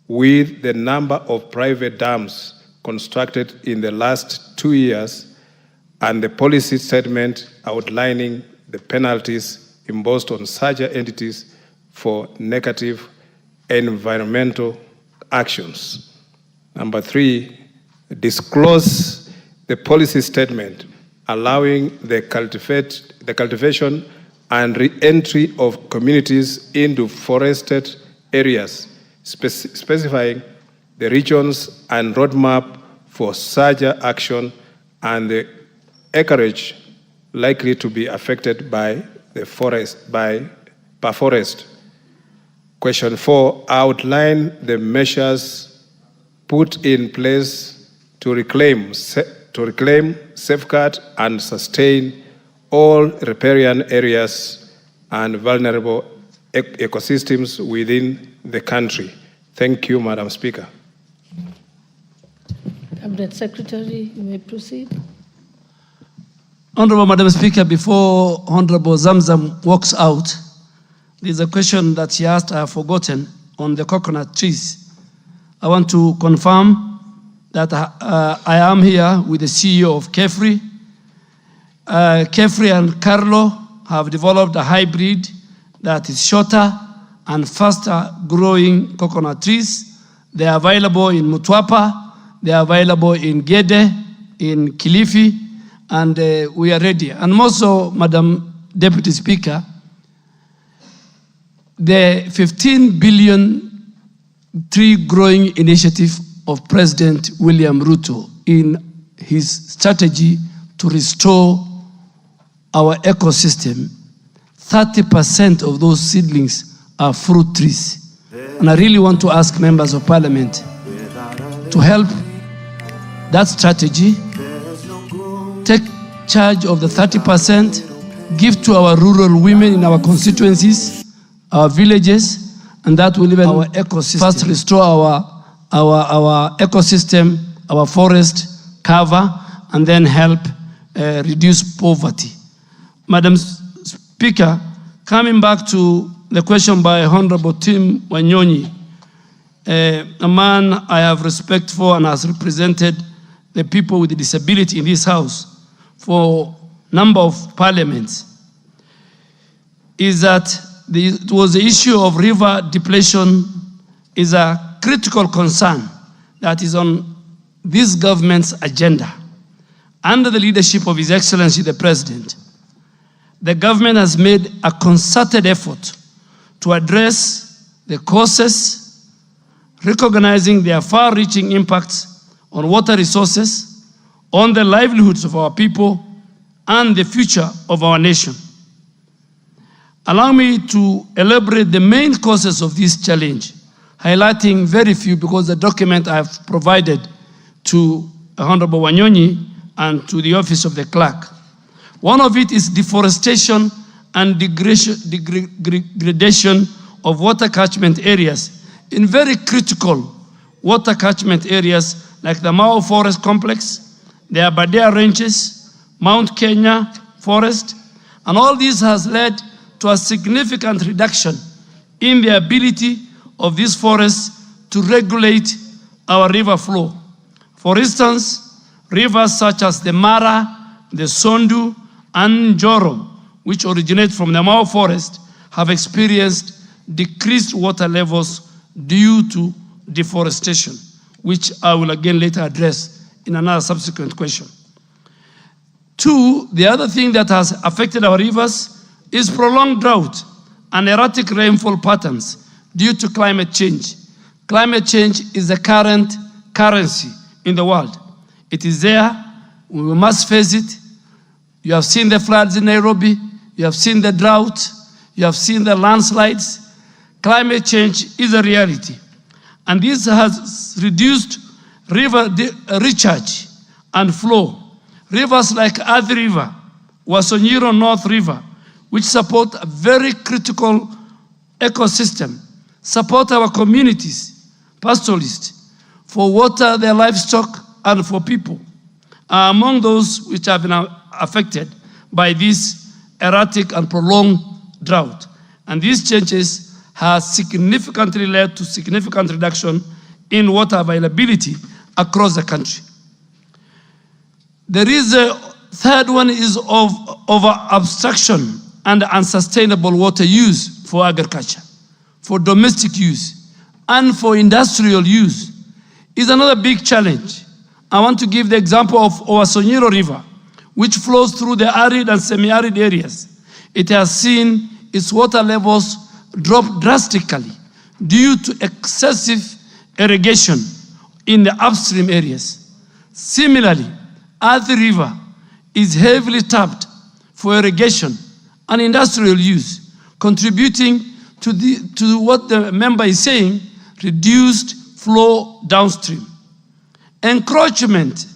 with the number of private dams constructed in the last 2 years, and the policy statement outlining the penalties imposed on such entities for negative environmental actions. Number 3, disclose the policy statement allowing the cultivation and re-entry of communities into forested areas, specifying the regions and roadmap for such action and the acreage likely to be affected by the forest, per forest. Question 4, outline the measures put in place to reclaim, safeguard, and sustain all riparian areas and vulnerable ecosystems within the country. Thank you, Madam Speaker. Cabinet Secretary, you may proceed. Honorable Madam Speaker, before Honorable Zamzam walks out, there's a question that she asked, I have forgotten, on the coconut trees. I want to confirm that I am here with the CEO of Kefri. Kefri and Carlo have developed a hybrid that is shorter and faster growing coconut trees. They are available in Mutwapa, they are available in Gede, in Kilifi, and we are ready. And also, Madam Deputy Speaker, the 15 billion tree growing initiative of President William Ruto in his strategy to restore our ecosystem, 30% of those seedlings are fruit trees. And I really want to ask members of parliament to help that strategy, take charge of the 30%, give to our rural women in our constituencies, our villages, and that will even our ecosystem. First, restore our ecosystem, our forest cover, and then help reduce poverty. Madam Speaker, coming back to the question by Honorable Tim Wanyonyi, a man I have respect for and has represented the people with disability in this house for a number of parliaments, is that it was the issue of river depletion is a critical concern that is on this government's agenda. Under the leadership of His Excellency the President, the government has made a concerted effort to address the causes, recognizing their far-reaching impacts on water resources, on the livelihoods of our people, and the future of our nation. Allow me to elaborate the main causes of this challenge, highlighting very few because the document I have provided to Honorable Wanyonyi and to the Office of the Clerk. One of it is deforestation and degradation of water catchment areas in very critical water catchment areas like the Mao Forest Complex, the Aberdare Ranges, Mount Kenya Forest, and all this has led to a significant reduction in the ability of these forests to regulate our river flow. For instance, rivers such as the Mara, the Sondu, and Njoro, which originate from the Mao Forest, have experienced decreased water levels due to deforestation, which I will again later address in another subsequent question. Two, the other thing that has affected our rivers is prolonged drought and erratic rainfall patterns due to climate change. Climate change is the current currency in the world. It is there, we must face it. You have seen the floods in Nairobi, you have seen the drought, you have seen the landslides. Climate change is a reality. And this has reduced river recharge and flow. Rivers like Athi River, Wasonyiro North River, which support a very critical ecosystem, support our communities, pastoralists, for water, their livestock, and for people, are among those which have been affected by this erratic and prolonged drought. And these changes have significantly led to significant reduction in water availability across the country. There is a third one is of over-abstraction and unsustainable water use for agriculture, for domestic use, and for industrial use is another big challenge. I want to give the example of Wasonyiro River, which flows through the arid and semi-arid areas. It has seen its water levels drop drastically due to excessive irrigation in the upstream areas. Similarly, Athi River is heavily tapped for irrigation and industrial use, contributing to what the member is saying, reduced flow downstream. Encroachment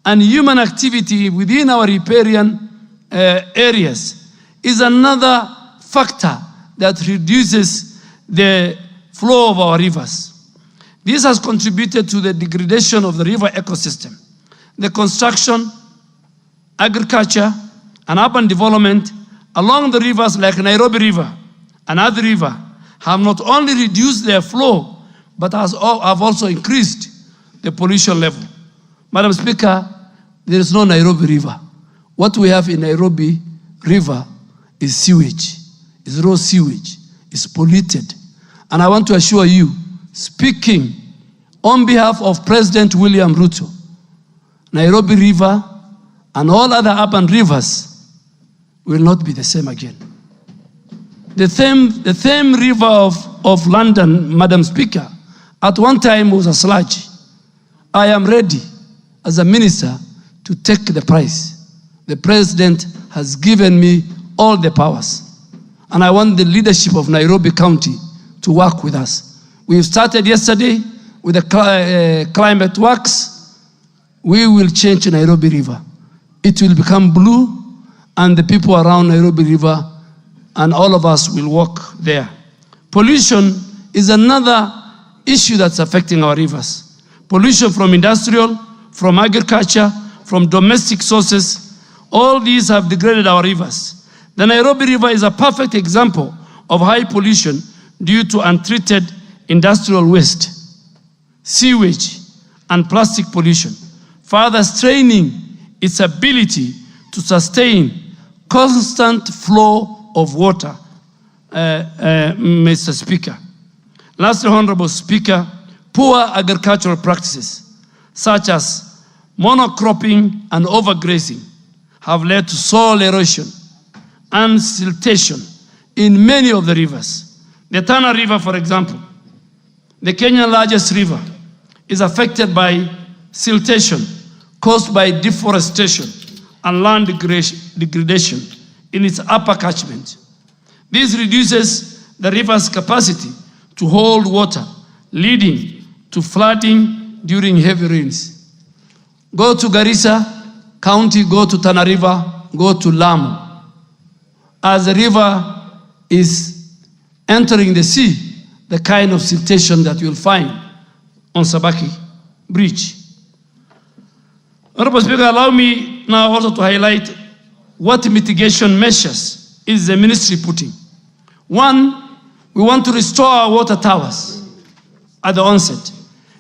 and human activity within our riparian areas is another factor that reduces the flow of our rivers. This has contributed to the degradation of the river ecosystem. The construction, agriculture, and urban development along the rivers like Nairobi River and Athi River have not only reduced their flow, but have also increased the pollution level. Madam Speaker, there is no Nairobi River. What we have in Nairobi River is sewage, is raw sewage, is polluted. And I want to assure you, speaking on behalf of President William Ruto, Nairobi River and all other urban rivers will not be the same again. The same river of London, Madam Speaker, at one time was a sludge. I am ready as a minister to take the prize. The president has given me all the powers. And I want the leadership of Nairobi County to work with us. We started yesterday with the climate works. We will change Nairobi River. It will become blue, and the people around Nairobi River and all of us will walk there. Pollution is another issue that's affecting our rivers. Pollution from industrial, from agriculture, from domestic sources, all these have degraded our rivers. The Nairobi River is a perfect example of high pollution due to untreated industrial waste, sewage, and plastic pollution, further straining its ability to sustain constant flow of water, Mr. Speaker. Lastly, Honorable Speaker, poor agricultural practices, such as monocropping and overgrazing, have led to soil erosion and siltation in many of the rivers, The Tana River, for example, the Kenyan largest river, is affected by siltation caused by deforestation and land degradation in its upper catchment. This reduces the river's capacity to hold water, leading to flooding during heavy rains. Go to Garissa County, go to Tana River, go to Lamu. As the river is entering the sea, the kind of siltation that you'll find on Sabaki Bridge. Honorable Speaker, allow me now also to highlight what mitigation measures is the ministry putting. One, we want to restore our water towers at the onset.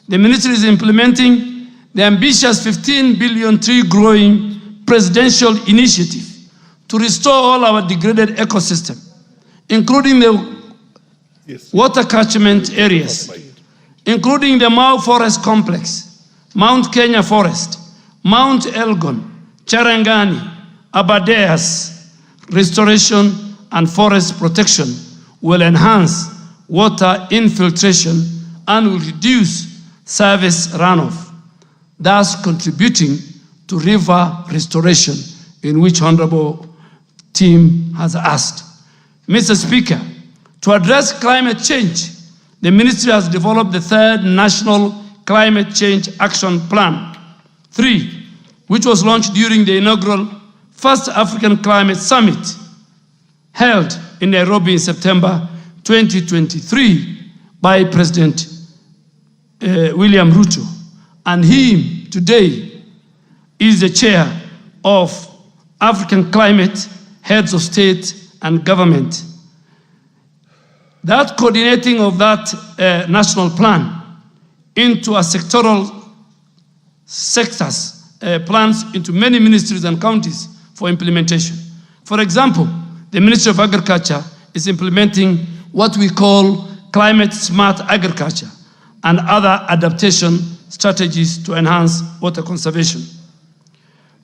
The ministry is implementing the ambitious 15 billion tree growing presidential initiative to restore all our degraded ecosystem, including the water catchment areas, including the Mau Forest Complex, Mount Kenya Forest, Mount Elgon, Charangani, Aberdares. Restoration and forest protection will enhance water infiltration and will reduce service runoff, thus contributing to river restoration, in which Honorable team has asked. Mr. Speaker, to address climate change, the ministry has developed the third National Climate Change Action Plan 3, which was launched during the inaugural First African Climate Summit held in Nairobi in September 2023 by President William Ruto. And he today is the chair of African Climate Heads of State and Government. That coordinating of that national plan into a sectoral sectors, plans into many ministries and counties for implementation. For example, the Ministry of Agriculture is implementing what we call climate smart agriculture and other adaptation strategies to enhance water conservation.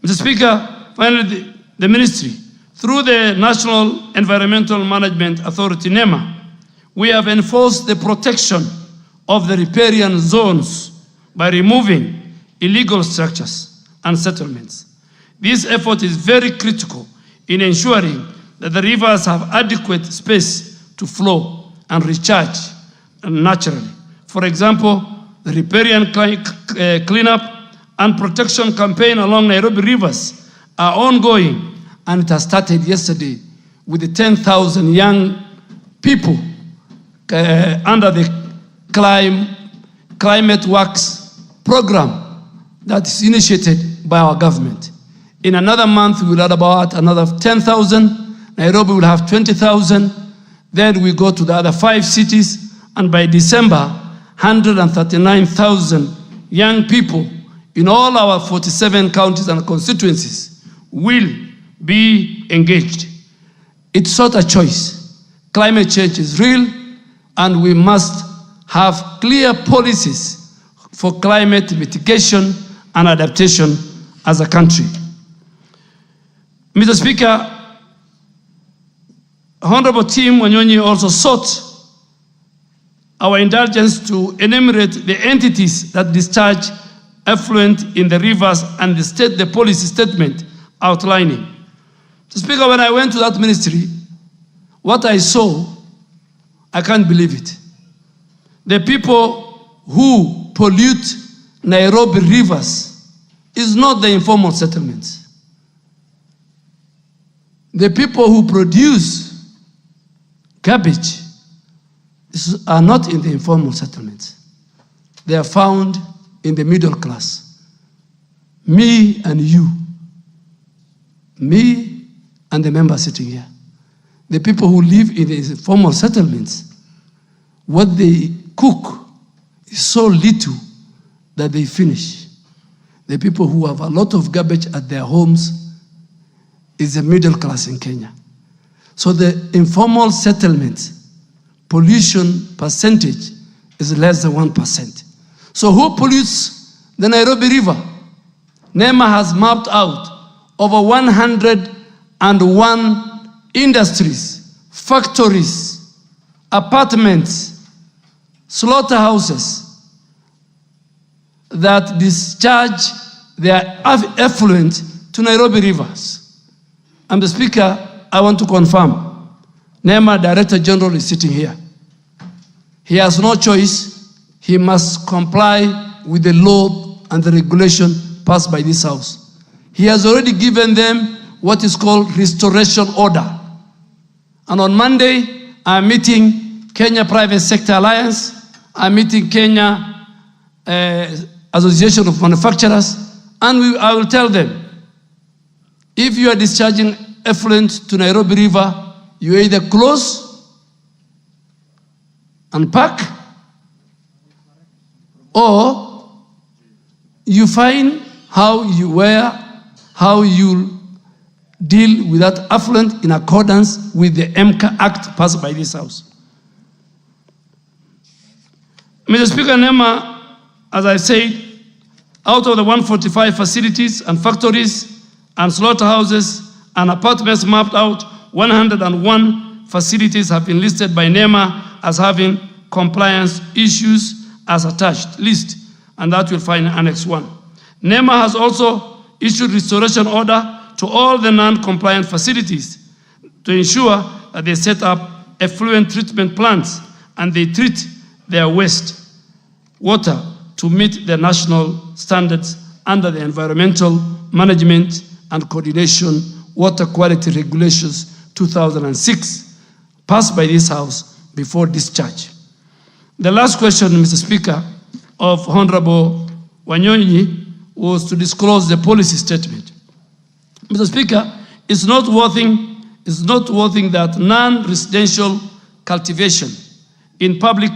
Mr. Speaker, finally, the ministry, through the National Environmental Management Authority, NEMA, we have enforced the protection of the riparian zones by removing illegal structures and settlements. This effort is very critical in ensuring that the rivers have adequate space to flow and recharge naturally. For example, the riparian cleanup and protection campaign along Nairobi rivers are ongoing, and it has started yesterday with the 10,000 young people under the Climate Works program that is initiated by our government. In another month, we will add about another 10,000. Nairobi will have 20,000. Then we go to the other 5 cities, and by December, 139,000 young people in all our 47 counties and constituencies will be engaged. It's not a choice. Climate change is real, and we must have clear policies for climate mitigation and adaptation as a country. Mr. Speaker, Honorable Tim Wanyonyi also sought our indulgence to enumerate the entities that discharge effluent in the rivers and the policy statement outlining. Mr. Speaker, when I went to that ministry, what I saw, I can't believe it. The people who pollute Nairobi rivers is not the informal settlements. The people who produce garbage are not in the informal settlements. They are found in the middle class. Me and you. Me and the member sitting here. The people who live in the informal settlements, what they cook is so little that they finish. The people who have a lot of garbage at their homes is the middle class in Kenya. So the informal settlement pollution percentage is less than 1%. So who pollutes the Nairobi River? NEMA has mapped out over 101 industries, factories apartments, slaughterhouses that discharge their effluent to Nairobi rivers. And the Speaker, I want to confirm, NEMA Director General is sitting here. He has no choice. He must comply with the law and the regulation passed by this House. He has already given them what is called restoration order. And on Monday, I'm meeting Kenya Private Sector Alliance, I'm meeting Kenya Association of Manufacturers, and I will tell them, if you are discharging effluent to Nairobi River, you either close and pack, or you find how you deal with that effluent in accordance with the MCA Act passed by this House. Mr. Speaker, NEMA, as I said, out of the 145 facilities and factories and slaughterhouses and apartments mapped out, 101 facilities have been listed by NEMA as having compliance issues as attached list, and that you'll find in Annex 1. NEMA has also issued restoration order to all the non-compliant facilities to ensure that they set up effluent treatment plants and they treat their waste water to meet the national standards under the Environmental Management and Coordination Water Quality Regulations 2006, passed by this House before discharge. The last question, Mr. Speaker, of Honorable Wanyonyi was to disclose the policy statement. Mr. Speaker, it's noteworthy that non-residential cultivation in public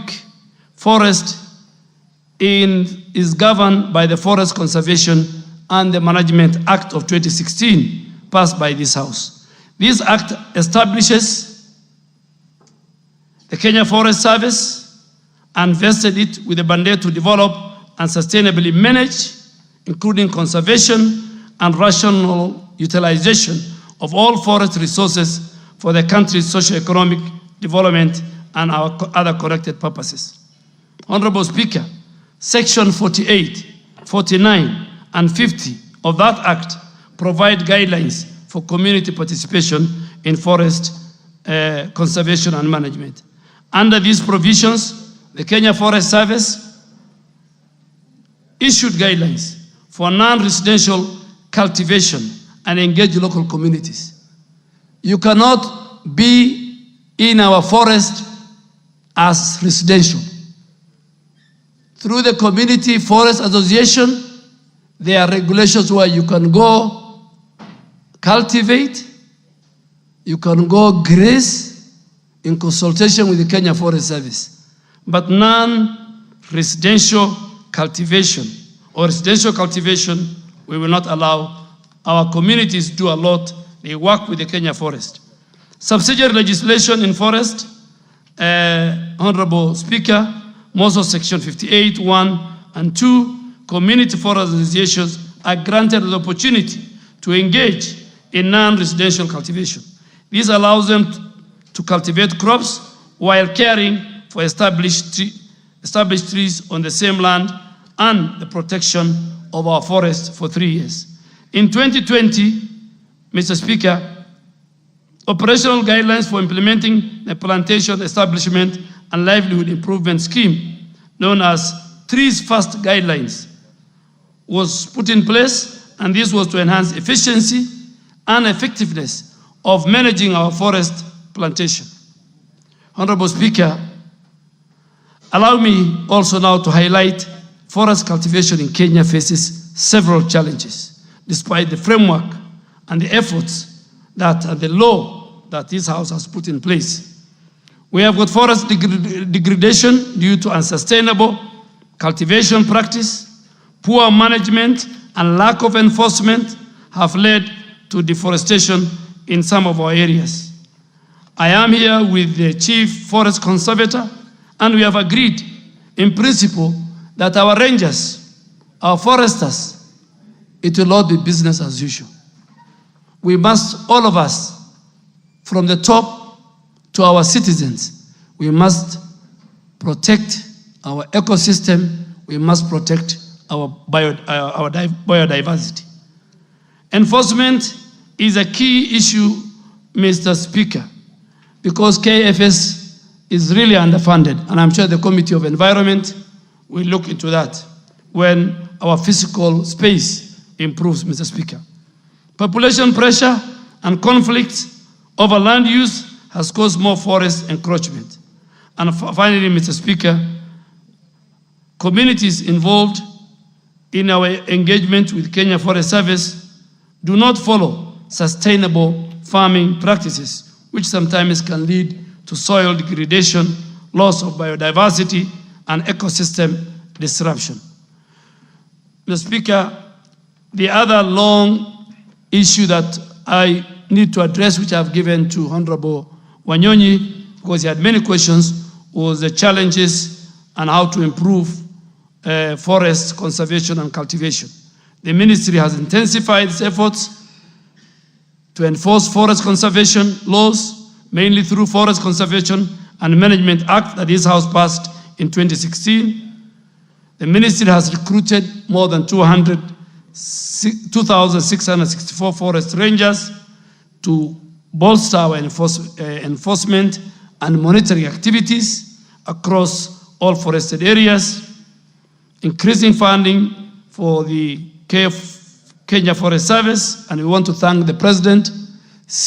forest is governed by the Forest Conservation and the Management Act of 2016, passed by this House. This act establishes the Kenya Forest Service and vested it with a mandate to develop and sustainably manage, including conservation and rational utilization of all forest resources for the country's socio-economic development and our other connected purposes. Honorable Speaker, Section 48, 49, and 50 of that Act provide guidelines for community participation in forest conservation and management. Under these provisions, the Kenya Forest Service issued guidelines for non-residential cultivation and engage local communities. You cannot be in our forest as residential. Through the Community Forest Association, there are regulations where you can go cultivate, you can go graze in consultation with the Kenya Forest Service. But non-residential cultivation or residential cultivation, we will not allow. Our communities do a lot. They work with the Kenya Forest. Subsidiary legislation in forest, Honorable Speaker, most of Section 58, 1 and 2, community forest associations are granted the opportunity to engage in non-residential cultivation. This allows them to cultivate crops while caring for established trees on the same land and the protection of our forests for 3 years. In 2020, Mr. Speaker, operational guidelines for implementing the plantation establishment and livelihood improvement scheme, known as Trees First Guidelines, was put in place, and this was to enhance efficiency and effectiveness of managing our forest plantation. Honorable Speaker, allow me also now to highlight forest cultivation in Kenya faces several challenges, despite the framework and the efforts that and the law that this House has put in place. We have got forest degradation due to unsustainable cultivation practice, poor management, and lack of enforcement have led to deforestation in some of our areas. I am here with the Chief Forest Conservator, and we have agreed in principle that our rangers, our foresters, it will not be business as usual. We must, all of us, from the top to our citizens, We must protect our ecosystem. We must protect our biodiversity. Enforcement is a key issue, Mr. Speaker, because KFS is really underfunded, and I'm sure the Committee of Environment will look into that when our physical space improves, Mr. Speaker. Population pressure and conflicts over land use has caused more forest encroachment. And finally, Mr. Speaker, communities involved in our engagement with Kenya Forest Service do not follow sustainable farming practices, which sometimes can lead to soil degradation, loss of biodiversity, and ecosystem disruption. Mr. Speaker, the other long issue that I need to address, which I've given to Honorable Wanyonyi, because he had many questions, was the challenges and how to improve forest conservation and cultivation. The ministry has intensified its efforts to enforce forest conservation laws, mainly through Forest Conservation and Management Act that this House passed in 2016. The ministry has recruited more than 2,664 forest rangers to bolster our enforcement and monitoring activities across all forested areas, increasing funding for the Kenya Forest Service, and we want to thank the President.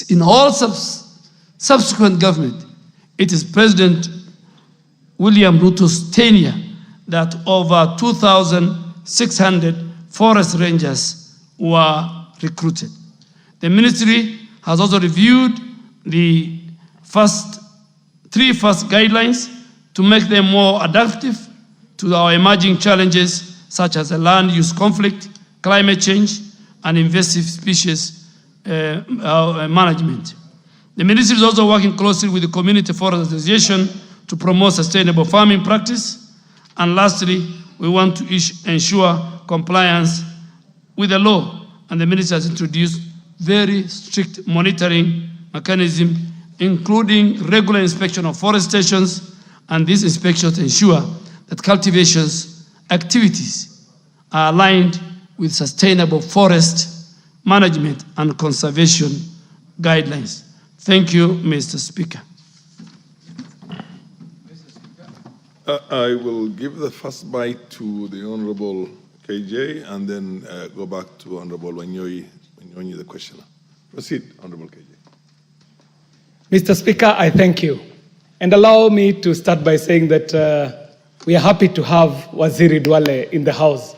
In all subsequent government, it is President William Ruto's tenure that over 2,600 forest rangers were recruited. The ministry has also reviewed the three first guidelines to make them more adaptive to our emerging challenges, such as the land use conflict, climate change, and invasive species management. The ministry is also working closely with the Community Forest Association to promote sustainable farming practice. And lastly, we want to ensure compliance with the law, and the ministry has introduced very strict monitoring mechanism, including regular inspection of forest stations, and these inspections ensure that cultivation's activities are aligned with sustainable forest management and conservation guidelines. Thank you, Mr. Speaker. I will give the first bite to the Honorable KJ and then go back to Honorable Wanyonyi, the questioner. Proceed, Honorable KJ. Mr. Speaker, I thank you. And allow me to start by saying that we are happy to have Waziri Duale in the House.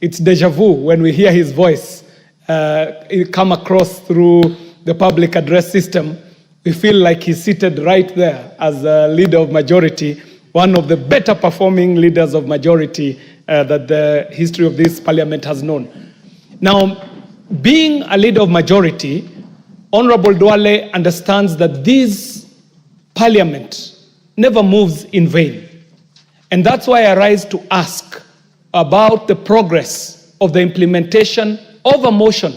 It's deja vu when we hear his voice come across through the public address system. We feel like he's seated right there as a leader of majority, one of the better performing leaders of majority that the history of this parliament has known. Now, being a leader of majority, Honorable Duale understands that this parliament never moves in vain. And that's why I rise to ask about the progress of the implementation of a motion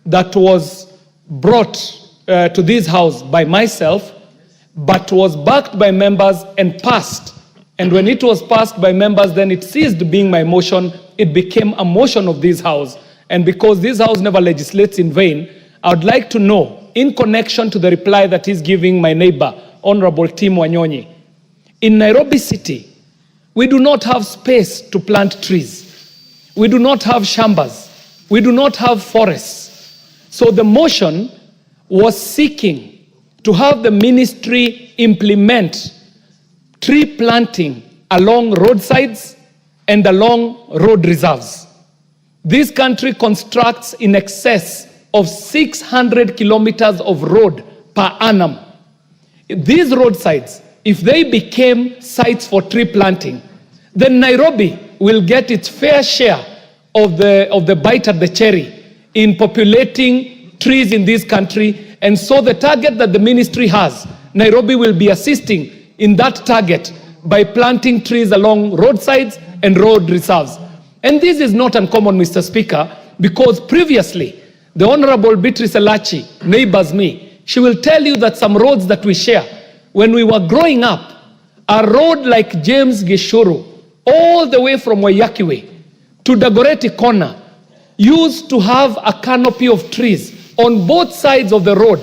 that was brought to this House by myself, but was backed by members and passed. And when it was passed by members, then it ceased being my motion. It became a motion of this House. And because this House never legislates in vain, I would like to know, in connection to the reply that he's giving my neighbor, Honorable Tim Wanyonyi, in Nairobi City, we do not have space to plant trees. We do not have shambas. We do not have forests. So the motion was seeking to have the ministry implement tree planting along roadsides and along road reserves. This country constructs in excess of 600 kilometers of road per annum. These roadsides, if they became sites for tree planting, then Nairobi will get its fair share of the bite at the cherry in populating trees in this country. And so the target that the ministry has, Nairobi will be assisting in that target by planting trees along roadsides and road reserves. And this is not uncommon, Mr. Speaker, because previously, the Honorable Beatrice Elachi neighbors me. She will tell you that some roads that we share, when we were growing up, A road like James Gishuru, all the way from Wayakiwe to Dagoretti Corner, used to have a canopy of trees on both sides of the road.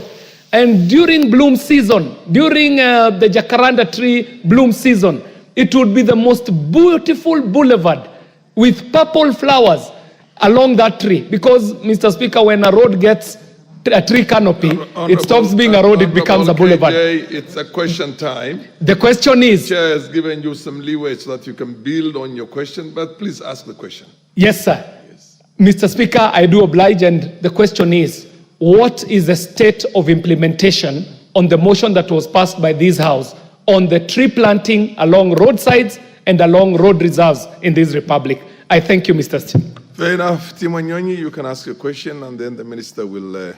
And during bloom season, during the jacaranda tree bloom season, it would be the most beautiful boulevard with purple flowers along that tree. Because, Mr. Speaker, when a road gets a tree canopy, it stops being a road, it becomes a boulevard. KJ, it's a question time. The question is... The chair has given you some leeway so that you can build on your question, but please ask the question. Yes, sir. Yes. Mr. Speaker, I do oblige, and the question is, what is the state of implementation on the motion that was passed by this House on the tree planting along roadsides and along road reserves in this republic? I thank you, Mr. Speaker. Fair enough. Timonyonyi, you can ask your question, and then the minister will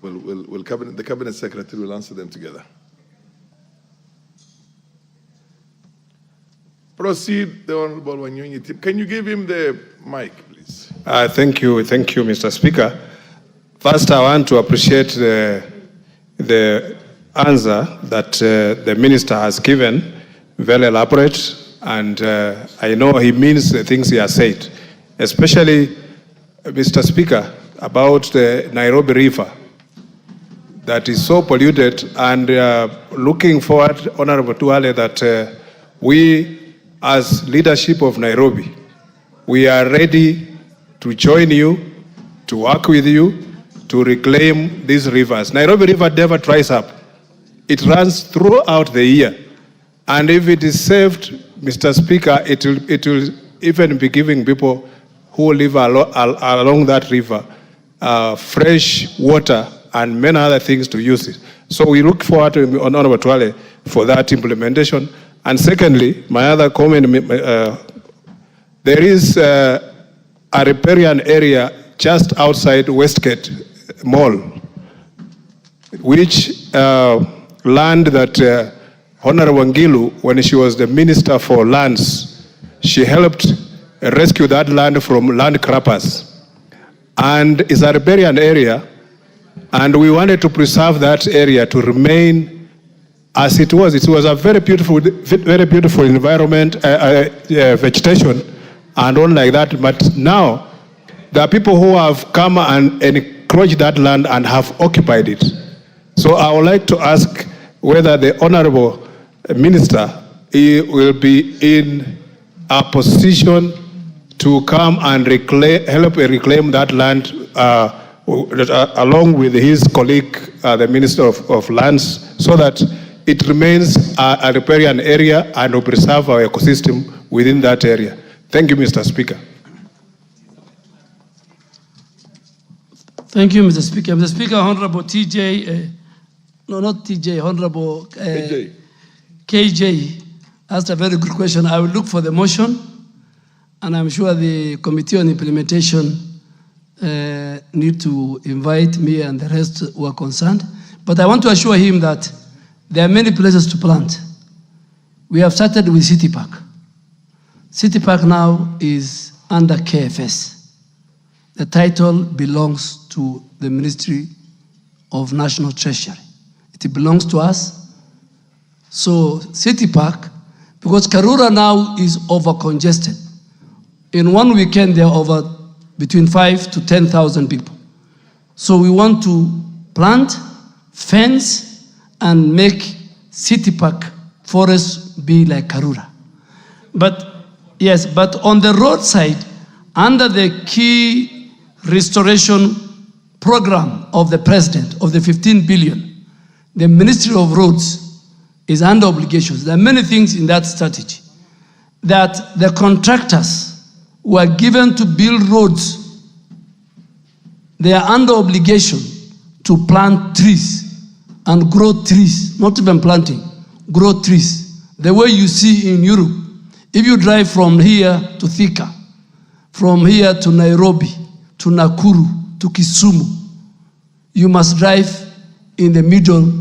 the cabinet secretary will answer them together. Proceed, the Honorable Wanyonyi. Can you give him the mic, please? Thank you, Mr. Speaker. First, I want to appreciate the answer that the minister has given, very elaborate, and I know he means the things he has said, especially, Mr. Speaker, about the Nairobi River that is so polluted, and looking forward, Honorable Tuale, that we, as leadership of Nairobi, we are ready to join you, to work with you, to reclaim these rivers. Nairobi River never dries up. It runs throughout the year. And if it is saved, Mr. Speaker, it will even be giving people who live along that river fresh water and many other things to use it. So we look forward to Honorable Tuale for that implementation. And secondly, my other comment, there is a riparian area just outside Westgate Mall, which land that Honorable Ngilu, when she was the Minister for Lands, she helped rescue that land from land grabbers. And it's a riparian area, and we wanted to preserve that area to remain as it was. It was a very beautiful environment, vegetation, and all like that. But now, there are people who have come and encroached that land and have occupied it. So I would like to ask whether the Honorable Minister will be in a position to come and help reclaim that land along with his colleague, the Minister of Lands, so that it remains a riparian area and will preserve our ecosystem within that area. Thank you, Mr. Speaker. Thank you, Mr. Speaker. Mr. Speaker, Honorable Honorable KJ asked a very good question. I will look for the motion, and I'm sure the Committee on Implementation need to invite me and the rest who are concerned. But I want to assure him that there are many places to plant. We have started with City Park. City Park now is under KFS. The title belongs to the Ministry of National Treasury. It belongs to us. So City Park, because Karura now is over-congested. In one weekend, there are over between 5,000 to 10,000 people. So we want to plant, fence, and make City Park forests be like Karura. But yes, but on the roadside, under the key restoration program of the president of the 15 billion, the Ministry of Roads is under obligations. There are many things in that strategy that the contractors were given to build roads. They are under obligation to plant trees and grow trees, not even planting, grow trees. The way you see in Europe, if you drive from here to Thika, from here to Nairobi, to Nakuru, to Kisumu, you must drive in the middle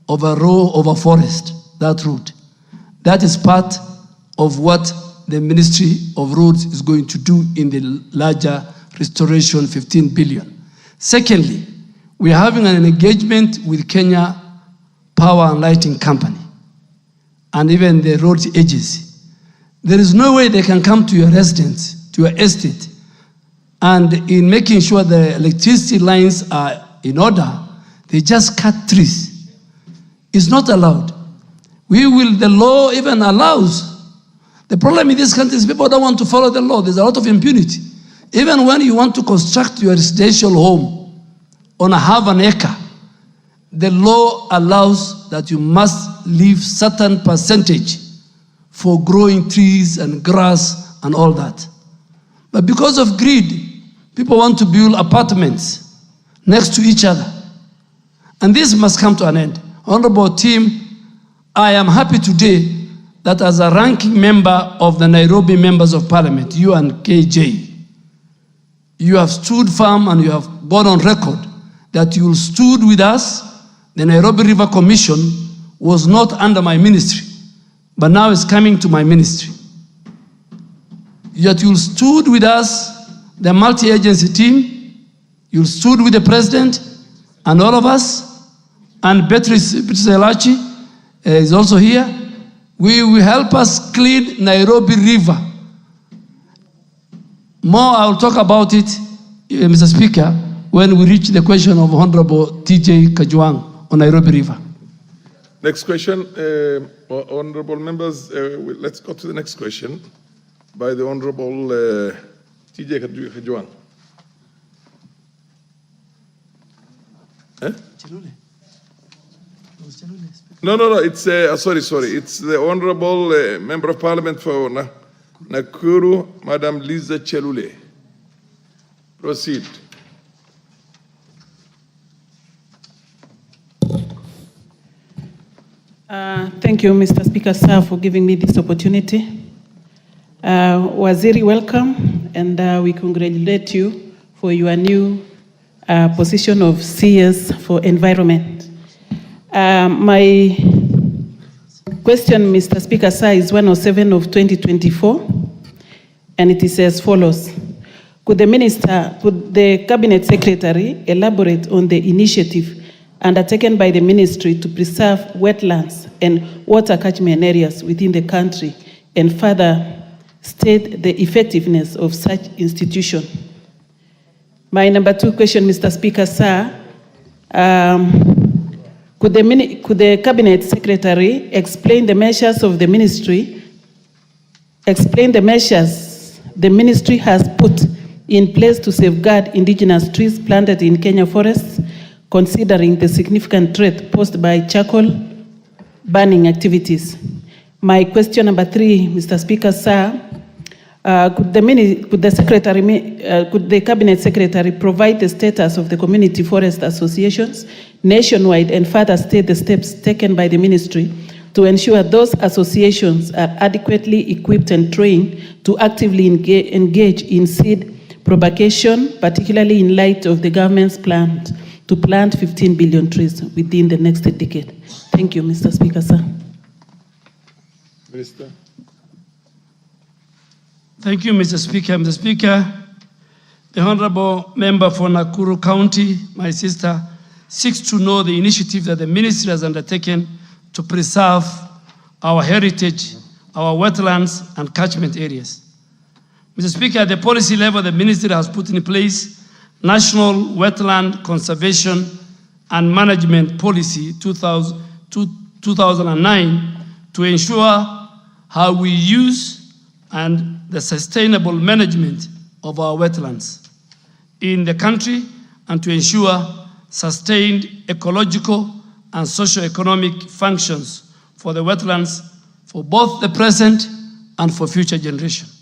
of a row of a forest, that road. That is part of what the Ministry of Roads is going to do in the larger restoration 15 billion. Secondly, we are having an engagement with Kenya Power and Lighting Company. and even the road edges. There is no way they can come to your residence, to your estate, and in making sure the electricity lines are in order, they just cut trees. It's not allowed. The law even allows. The problem in this country is people don't want to follow the law. There's a lot of impunity. Even when you want to construct your residential home on a half an acre, the law allows that you must leave certain percentage for growing trees and grass and all that. But because of greed, people want to build apartments next to each other. And this must come to an end. Honorable team, I am happy today that as a ranking member of the Nairobi Members of Parliament, you and KJ, you have stood firm and you have gone on record that you stood with us. The Nairobi River Commission was not under my ministry, but now it's coming to my ministry. Yet you stood with us, the multi-agency team, you stood with the president and all of us, and Beatrice Elachi is also here. We will help us clean Nairobi River. More I will talk about it, Mr. Speaker, when we reach the question of Honorable TJ Kajwang on Nairobi River. Next question, honorable members, let's go to the next question by the Honorable TJ Kajwang. No, it's, sorry, it's the Honorable Member of Parliament for Nakuru, Madam Liza Chelule. Proceed. Thank you, Mr. Speaker, sir, for giving me this opportunity. Waziri, welcome, and we congratulate you for your new position of CS for Environment. My question, Mr. Speaker, sir, is 107 of 2024, and it is as follows. Could the Cabinet Secretary elaborate on the initiative undertaken by the ministry to preserve wetlands and water catchment areas within the country, and further state the effectiveness of such institution? My number 2 question, Mr. Speaker, sir, could the Cabinet Secretary explain the measures of the ministry, the ministry has put in place to safeguard indigenous trees planted in Kenya forests, considering the significant threat posed by charcoal burning activities? My question number 3, Mr. Speaker, sir, could the Cabinet Secretary provide the status of the community forest associations nationwide, and further state the steps taken by the ministry to ensure those associations are adequately equipped and trained to actively engage in seed propagation, particularly in light of the government's plan to plant 15 billion trees within the next decade? Thank you, Mr. Speaker, sir. Minister. Thank you, Mr. Speaker. Mr. Speaker, the Honorable Member for Nakuru County, my sister, seeks to know the initiative that the ministry has undertaken to preserve our heritage, our wetlands, and catchment areas. Mr. Speaker, at the policy level, the ministry has put in place National Wetland Conservation and Management Policy 2009 to ensure how we use and the sustainable management of our wetlands in the country, and to ensure sustained ecological and socio-economic functions for the wetlands for both the present and for future generations.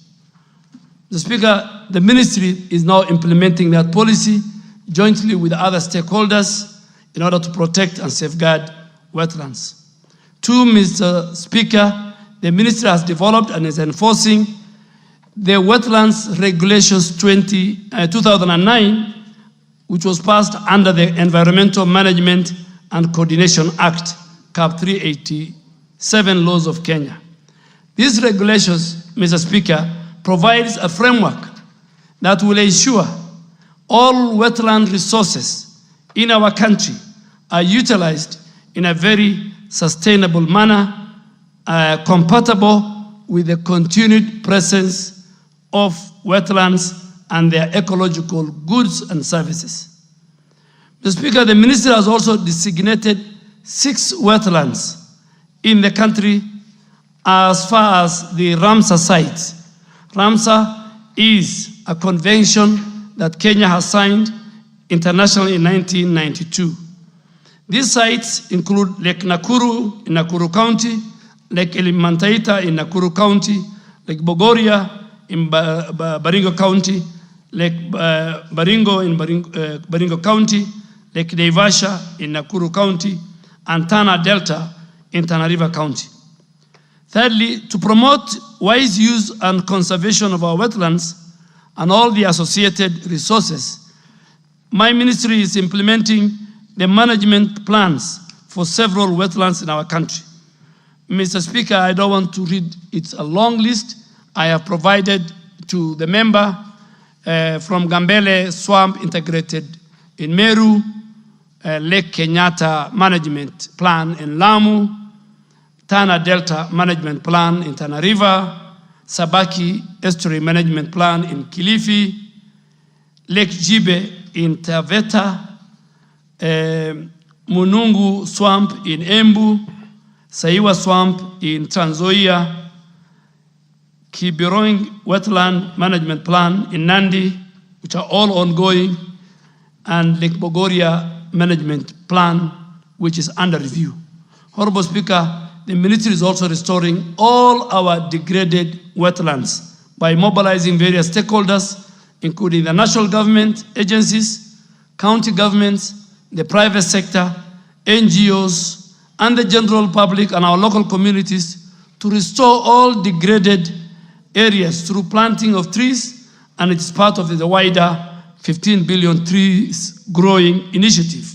Mr. Speaker, the ministry is now implementing that policy jointly with other stakeholders in order to protect and safeguard wetlands. 2, Mr. Speaker, the ministry has developed and is enforcing the Wetlands Regulations 2009, which was passed under the Environmental Management and Coordination Act, CAP 387 laws of Kenya. These regulations, Mr. Speaker, provides a framework that will ensure all wetland resources in our country are utilized in a very sustainable manner compatible with the continued presence of wetlands and their ecological goods and services. Mr. Speaker, the ministry has also designated 6 wetlands in the country as far as the Ramsar site. Ramsar is a convention that Kenya has signed internationally in 1992. These sites include Lake Nakuru in Nakuru County, Lake Elimantaita in Nakuru County, Lake Bogoria in Baringo County, Lake Baringo in Baringo County, Lake Naivasha in Nakuru County, and Tana Delta in Tana River County. Thirdly, to promote wise use and conservation of our wetlands and all the associated resources, my ministry is implementing the management plans for several wetlands in our country. Mr. Speaker, I don't want to read, it's a long list. I have provided to the member from Gambele Swamp Integrated in Meru, Lake Kenyatta Management Plan in Lamu, Tana Delta Management Plan in Tana River, Sabaki Estuary Management Plan in Kilifi, Lake Jibe in Taveta, Munungu Swamp in Embu, Saiwa Swamp in Trans Nzoia, Kibiroing Wetland Management Plan in Nandi, which are all ongoing, and Lake Bogoria Management Plan, which is under review. Honorable Speaker, the ministry is also restoring all our degraded wetlands by mobilizing various stakeholders, including the national government agencies, county governments, the private sector, NGOs, and the general public and our local communities to restore all degraded areas through planting of trees, and it's part of the wider 15 billion trees growing initiative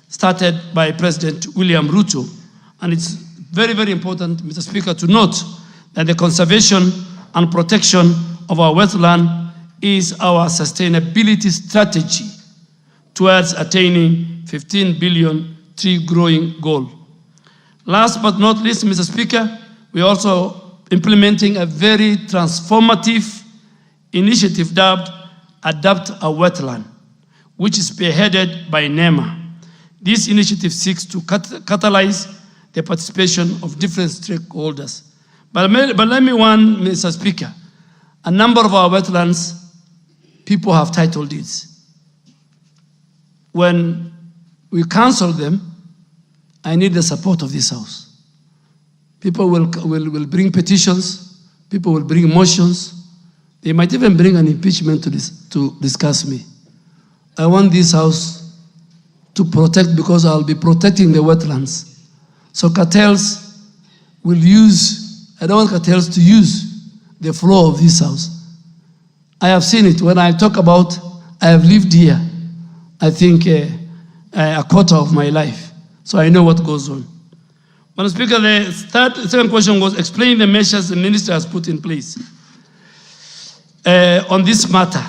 started by President William Ruto. And it's very, very important, Mr. Speaker, to note that the conservation and protection of our wetland is our sustainability strategy towards attaining 15 billion tree growing goal. Last but not least, Mr. Speaker, we are also implementing a very transformative initiative dubbed Adapt a Wetland, which is spearheaded by NEMA. This initiative seeks to catalyze the participation of different stakeholders. But let me warn, Mr. Speaker, a number of our wetlands, people have title deeds. When we cancel them, I need the support of this House. People will bring petitions, people will bring motions, they might even bring an impeachment to discuss me. I want this House to protect, because I'll be protecting the wetlands. So cartels will use, I don't want cartels to use the floor of this House. I have seen it. When I talk about, I have lived here, I think a quarter of my life. So I know what goes on. Madam Speaker, the second question was explain the measures the minister has put in place on this matter.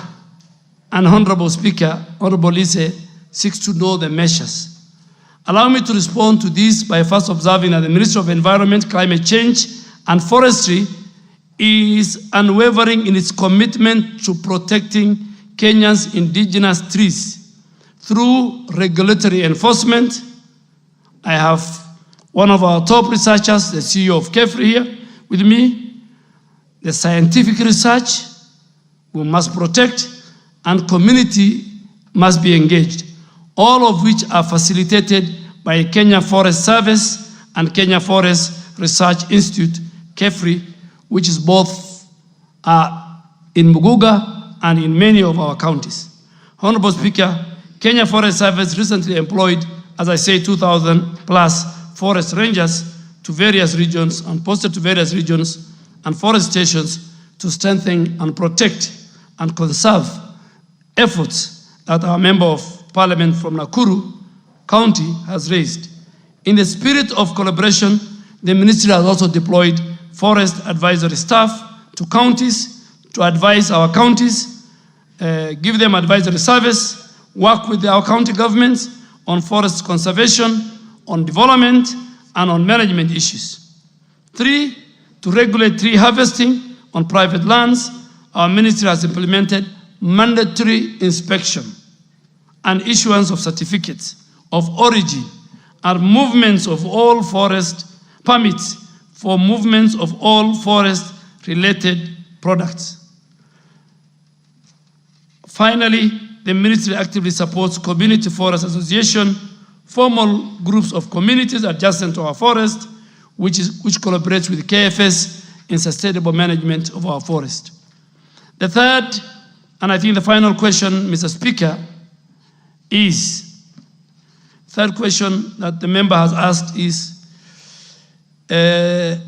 And Honorable Speaker, Honorable Lise seeks to know the measures. Allow me to respond to this by first observing that the Ministry of Environment, Climate Change and Forestry is unwavering in its commitment to protecting Kenya's indigenous trees through regulatory enforcement. I have one of our top researchers, the CEO of KEFRI here with me, the scientific research we must protect, and community must be engaged, all of which are facilitated by Kenya Forest Service and Kenya Forest Research Institute, KEFRI, which is both in Muguga and in many of our counties. Honorable Speaker, Kenya Forest Service recently employed, as I say, 2,000 plus forest rangers to various regions and posted to various regions and forest stations to strengthen and protect and conserve efforts that our Member of Parliament from Nakuru County has raised. In the spirit of collaboration, the ministry has also deployed forest advisory staff to counties to advise our counties, give them advisory service, work with our county governments on forest conservation, on development, and on management issues. 3, to regulate tree harvesting on private lands, our ministry has implemented mandatory inspection and issuance of certificates of origin and movements of all forest permits for movements of all forest-related products. Finally, the ministry actively supports community forest association, formal groups of communities adjacent to our forest, which collaborates with KFS in sustainable management of our forest. The third, and I think the final question, Mr. Speaker, third question that the member has asked is the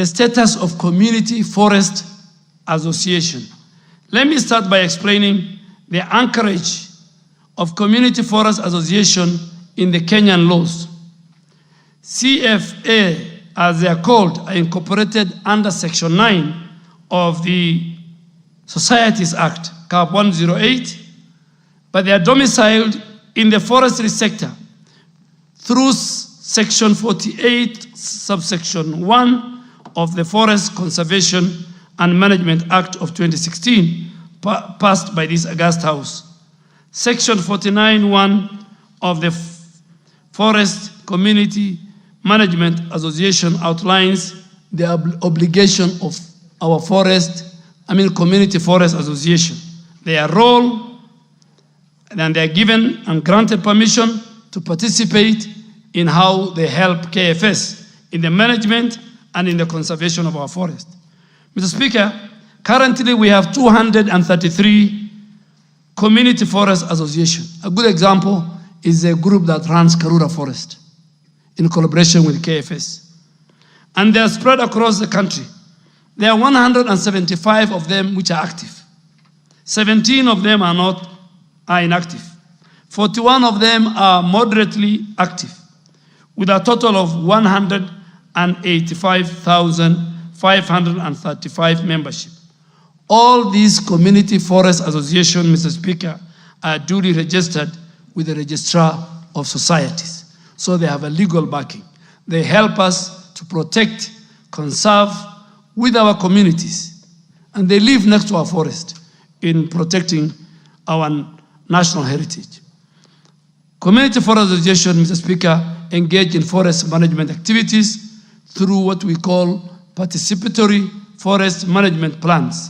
status of community forest association. Let me start by explaining the anchorage of community forest association in the Kenyan laws. CFA, as they are called, are incorporated under Section 9 of the Societies Act, CAP 108, but they are domiciled in the forestry sector through Section 48, subsection 1 of the Forest Conservation and Management Act of 2016, passed by this august House. Section 49(1) of the Forest Community Management Association outlines the obligation of our community forest association, their role, and they are given and granted permission to participate in how they help KFS in the management and in the conservation of our forest. Mr. Speaker, currently we have 233 community forest associations. A good example is a group that runs Karura Forest in collaboration with KFS. And they are spread across the country. There are 175 of them which are active. 17 of them are inactive. 41 of them are moderately active, with a total of 185,535 membership. All these community forest associations, Mr. Speaker, are duly registered with the Registrar of Societies. So they have a legal backing. They help us to protect, conserve with our communities. And they live next to our forest in protecting our national heritage. Community forest association, Mr. Speaker, engage in forest management activities through what we call participatory forest management plans.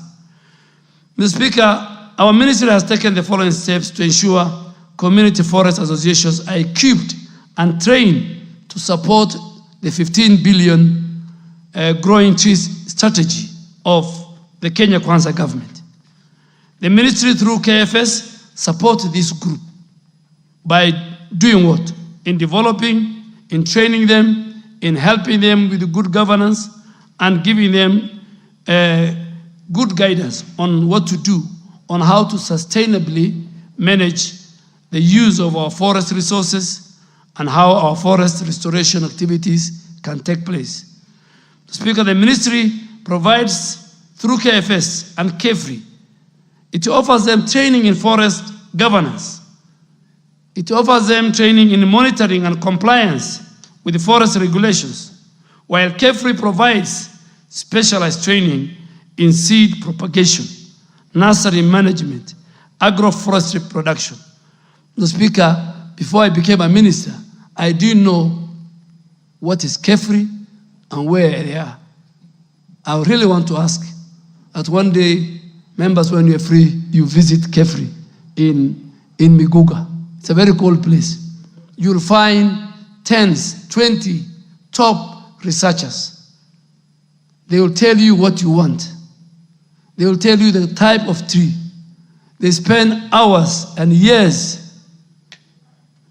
Mr. Speaker, our ministry has taken the following steps to ensure community forest associations are equipped and trained to support the 15 billion growing trees strategy of the Kenya Kwanza government. The ministry through KFS supports this group by doing what? In developing, in training them, in helping them with good governance, and giving them good guidance on what to do, on how to sustainably manage the use of our forest resources and how our forest restoration activities can take place. Speaker, the ministry provides through KFS and KEFRI, it offers them training in forest governance. It offers them training in monitoring and compliance with the forest regulations, while KEFRI provides specialized training in seed propagation, nursery management, agroforestry production. The Speaker, before I became a minister, I didn't know what is KEFRI and where they are. I really want to ask that one day, members, when you're free, you visit KEFRI in Miguga. It's a very cold place. You'll find 10s, 20 top researchers. They will tell you what you want. They will tell you the type of tree. They spend hours and years,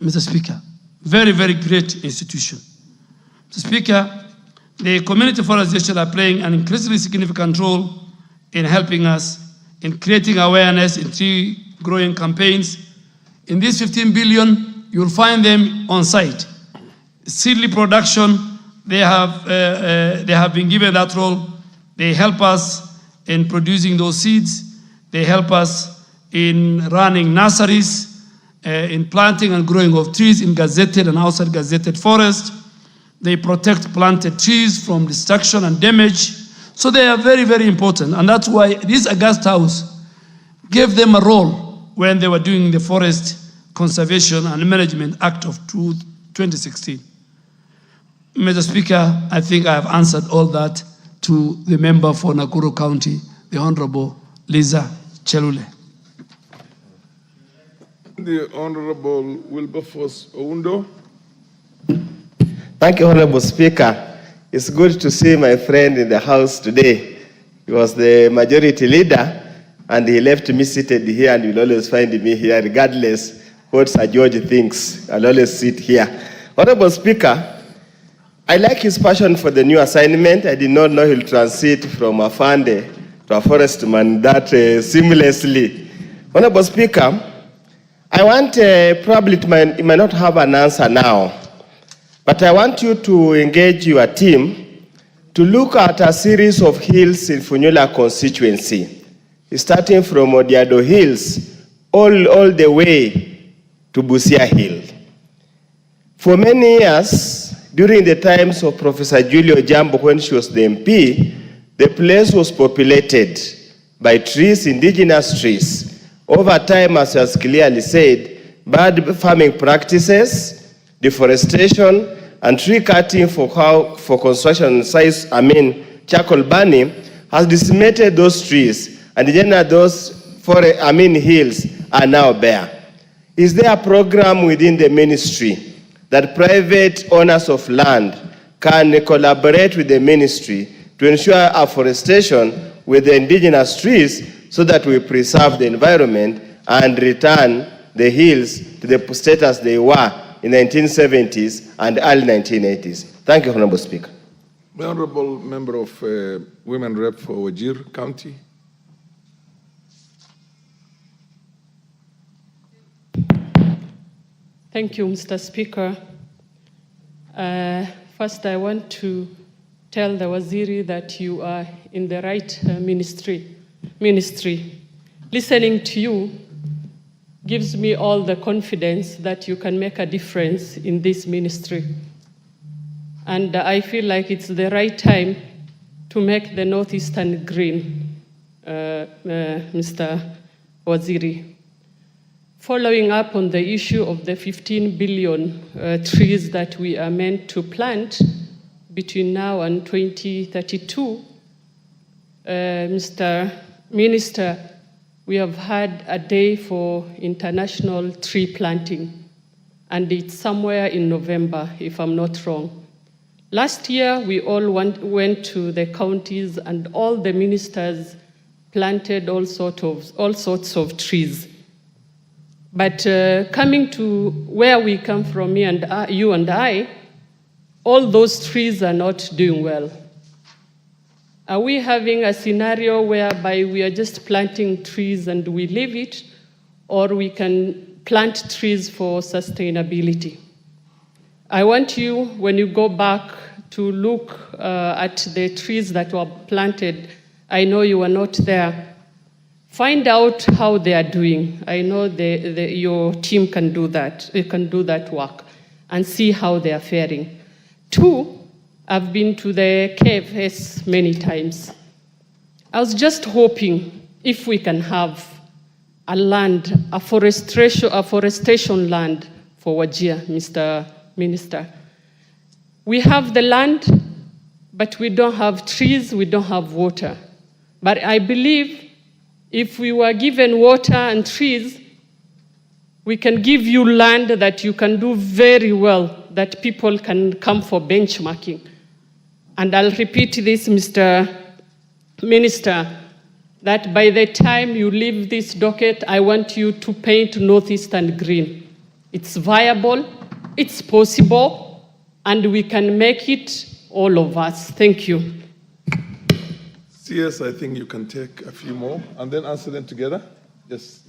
Mr. Speaker. Very, very great institution. Mr. Speaker, the community forest associations are playing an increasingly significant role in helping us in creating awareness in tree growing campaigns. In this 15 billion, you'll find them on site. Seedling production, they have been given that role. They help us in producing those seeds. They help us in running nurseries, in planting and growing of trees in gazetted and outside gazetted forest. They protect planted trees from destruction and damage. So they are very, very important. And that's why this August House gave them a role when they were doing the Forest Conservation and Management Act of 2016. Mr. Speaker, I think I have answered all that to the member for Nakuru County, the Honorable Liza Chelule. The Honorable Wilberforce Oundo. Thank you, Honorable Speaker. It's good to see my friend in the House today. He was the majority leader, and he left me seated here, and you'll always find me here, regardless what Sir George thinks. I'll always sit here. Honorable Speaker, I like his passion for the new assignment. I did not know he'll transit from a Afande to a forestman that seamlessly. Honorable Speaker, I want, probably it might not have an answer now, but I want you to engage your team to look at a series of hills in Funyula constituency, starting from Odiado Hills all the way to Busia Hill. For many years, during the times of Professor Julio Jambo, when she was the MP, the place was populated by trees, indigenous trees. Over time, as was clearly said, bad farming practices, deforestation, and tree cutting for construction size, charcoal burning, has decimated those trees, and then those hills are now bare. Is there a program within the ministry that private owners of land can collaborate with the ministry to ensure afforestation with the indigenous trees so that we preserve the environment and return the hills to the status they were in the 1970s and early 1980s? Thank you, Honorable Speaker. The Honorable Member of Women Rep for Wajir County. Thank you, Mr. Speaker. First, I want to tell the Waziri that you are in the right ministry. Listening to you gives me all the confidence that you can make a difference in this ministry. And I feel like it's the right time to make the Northeastern green, Mr. Waziri. Following up on the issue of the 15 billion trees that we are meant to plant between now and 2032, Mr. Minister, we have had a day for international tree planting, and it's somewhere in November, if I'm not wrong. Last year, we all went to the counties, and all the ministers planted all sorts of trees. But coming to where we come from, you and I, all those trees are not doing well. Are we having a scenario whereby we are just planting trees and we leave it, or we can plant trees for sustainability? I want you, when you go back, to look at the trees that were planted. I know you were not there. Find out how they are doing. I know your team can do that. They can do that work and see how they are faring. 2, I've been to the KFS many times. I was just hoping if we can have a land, a forestation land for Wajir, Mr. Minister. We have the land, but we don't have trees, we don't have water. But I believe if we were given water and trees, we can give you land that you can do very well, that people can come for benchmarking. And I'll repeat this, Mr. Minister, that by the time you leave this docket, I want you to paint Northeastern green. It's viable, it's possible, and we can make it, all of us. Thank you. CS, I think you can take a few more and then answer them together. Yes.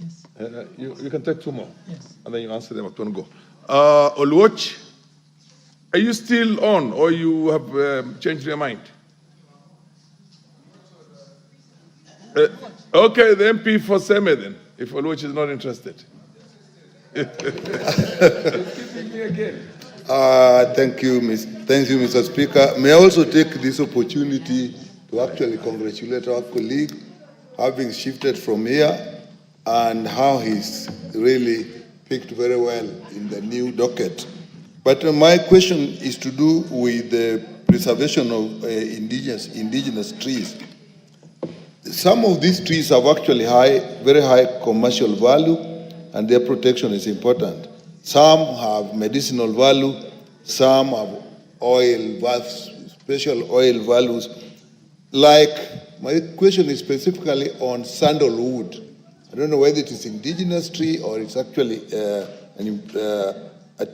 You can take 2 more. Yes. And then you answer them at one go. Oluoch, are you still on or you have changed your mind? Okay, the MP for Seme then, if Oluoch is not interested. Thank you, Mr. Speaker. May I also take this opportunity to actually congratulate our colleague having shifted from here and how he's really picked very well in the new docket. But my question is to do with the preservation of indigenous trees. Some of these trees have actually very high commercial value, and their protection is important. Some have medicinal value, some have special oil values. Like, my question is specifically on sandalwood. I don't know whether it is indigenous tree or it's actually a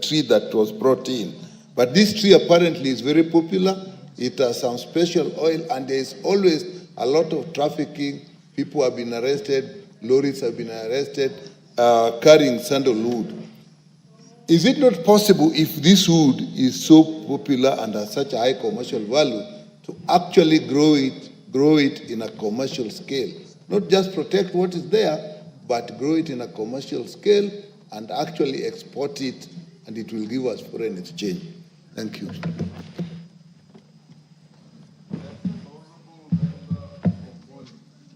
tree that was brought in. But this tree apparently is very popular. It has some special oil, and there is always a lot of trafficking. People have been arrested, lorries have been arrested, carrying sandalwood. Is it not possible, if this wood is so popular and has such a high commercial value, to actually grow it in a commercial scale? Not just protect what is there, but grow it in a commercial scale and actually export it, and it will give us foreign exchange. Thank you.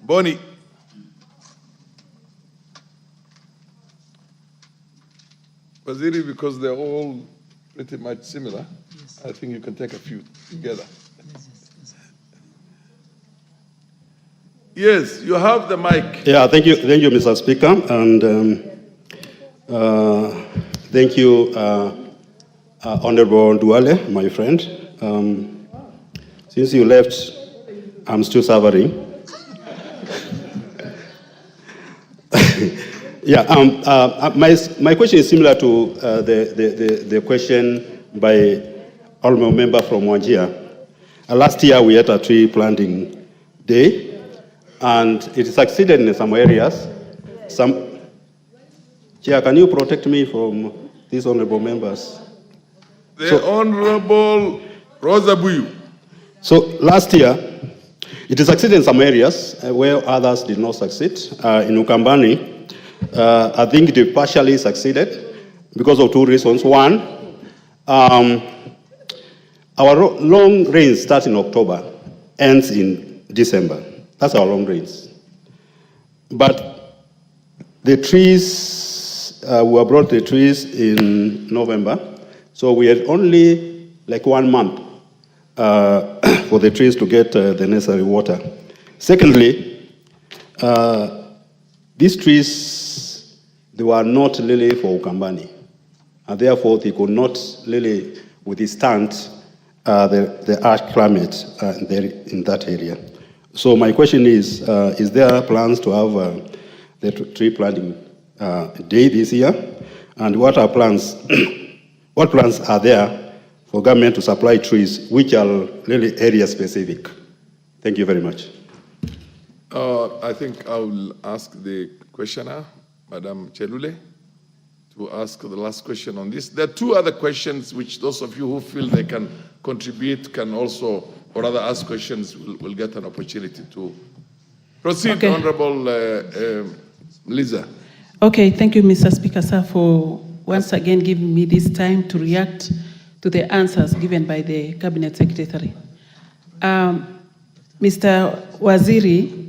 Bonnie. Waziri, because they're all pretty much similar, yes. I think you can take a few together. Yes, you have the mic. Yeah, thank you, Mr. Speaker, and thank you, Honorable Duale, my friend. Since you left, I'm still suffering. Yeah, my question is similar to the question by Honorable Member from Wajir. Last year we had a tree planting day, and it succeeded in some areas. Chair, can you protect me from these honorable members? Honorable Rosa Buyu. So last year, it succeeded in some areas where others did not succeed. In Ukambani, I think it partially succeeded because of two reasons. One, our long rains start in October, ends in December. That's our long rains. But the trees, we brought the trees in November, so we had only like 1 month for the trees to get the necessary water. Secondly, these trees, they were not really for Ukambani, and therefore they could not really withstand the harsh climate in that area. So my question is there plans to have the tree planting day this year? And what are plans? What plans are there for government to supply trees which are really area specific? Thank you very much. I think I will ask the questioner, Madam Chelule, to ask the last question on this. There are two other questions which those of you who feel they can contribute can also, or rather ask questions, will get an opportunity to proceed. Okay. Honorable Lisa. Okay, thank you, Mr. Speaker, sir, for once again giving me this time to react to the answers given by the Cabinet Secretary. Mr. Waziri,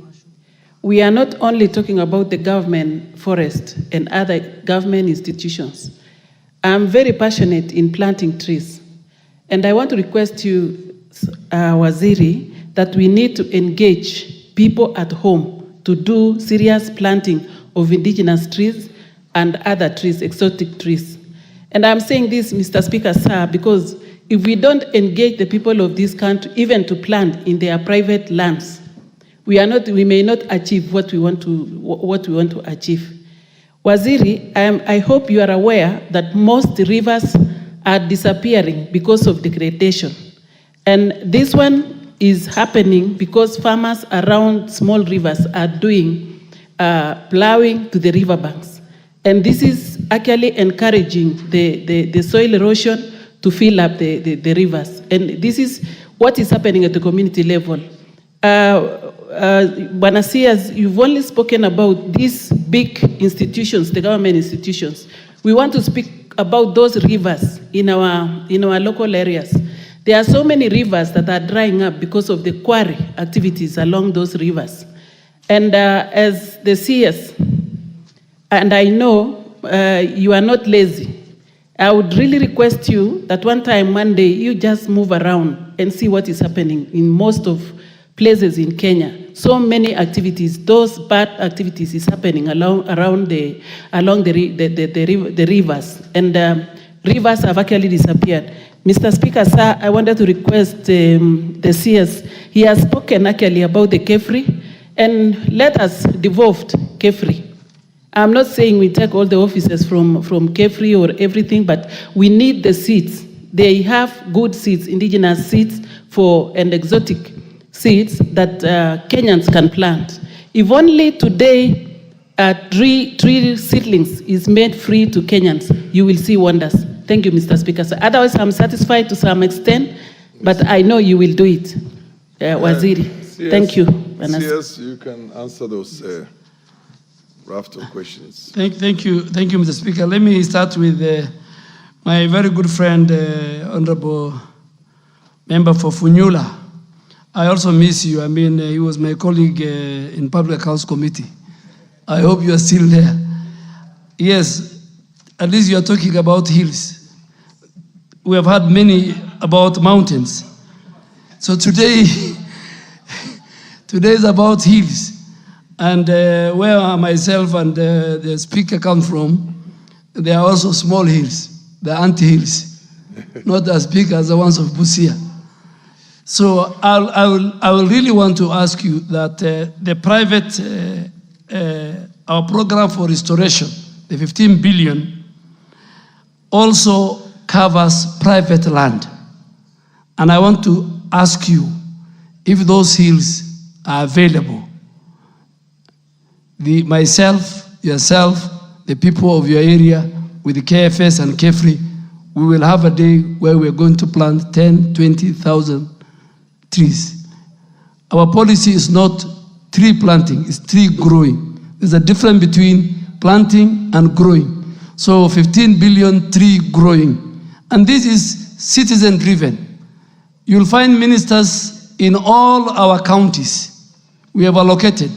we are not only talking about the government forest and other government institutions. I'm very passionate in planting trees. And I want to request you, Waziri, that we need to engage people at home to do serious planting of indigenous trees and other trees, exotic trees. And I'm saying this, Mr. Speaker, sir, because if we don't engage the people of this country, even to plant in their private lands, we may not achieve what we want to achieve. Waziri, I hope you are aware that most rivers are disappearing because of degradation. And this one is happening because farmers around small rivers are doing plowing to the riverbanks. And this is actually encouraging the soil erosion to fill up the rivers. And this is what is happening at the community level. Banasias, you've only spoken about these big institutions, the government institutions. We want to speak about those rivers in our local areas. There are so many rivers that are drying up because of the quarry activities along those rivers. And as the CS, and I know you are not lazy, I would really request you that one day, you just move around and see what is happening in most of places in Kenya. So many activities, those bad activities is happening along the rivers. And rivers have actually disappeared. Mr. Speaker, sir, I wanted to request the CS. He has spoken actually about the KEFRI, and let us devolve KEFRI. I'm not saying we take all the offices from KEFRI or everything, but we need the seeds. They have good seeds, indigenous seeds and exotic seeds that Kenyans can plant. If only today tree seedlings is made free to Kenyans, you will see wonders. Thank you, Mr. Speaker. So otherwise, I'm satisfied to some extent, but I know you will do it, Waziri. CS, thank you. CS, you can answer those raft of questions. Thank you, Mr. Speaker. Let me start with my very good friend, Honorable Member for Funyula. I also miss you. I mean, he was my colleague in Public Accounts Committee. I hope you are still there. Yes, at least you are talking about hills. We have had many about mountains. So today, today is about hills. And where myself and the speaker come from, there are also small hills, the ant-hills, not as big as the ones of Busia. So I will really want to ask you that the private, our program for restoration, the 15 billion, also covers private land. And I want to ask you if those hills are available. Myself, yourself, the people of your area, with the KFS and KEFRI, we will have a day where we're going to plant 10, 20,000 trees. Our policy is not tree planting, it's tree growing. There's a difference between planting and growing. So 15 billion tree growing. And this is citizen driven. You'll find ministers in all our counties. We have allocated.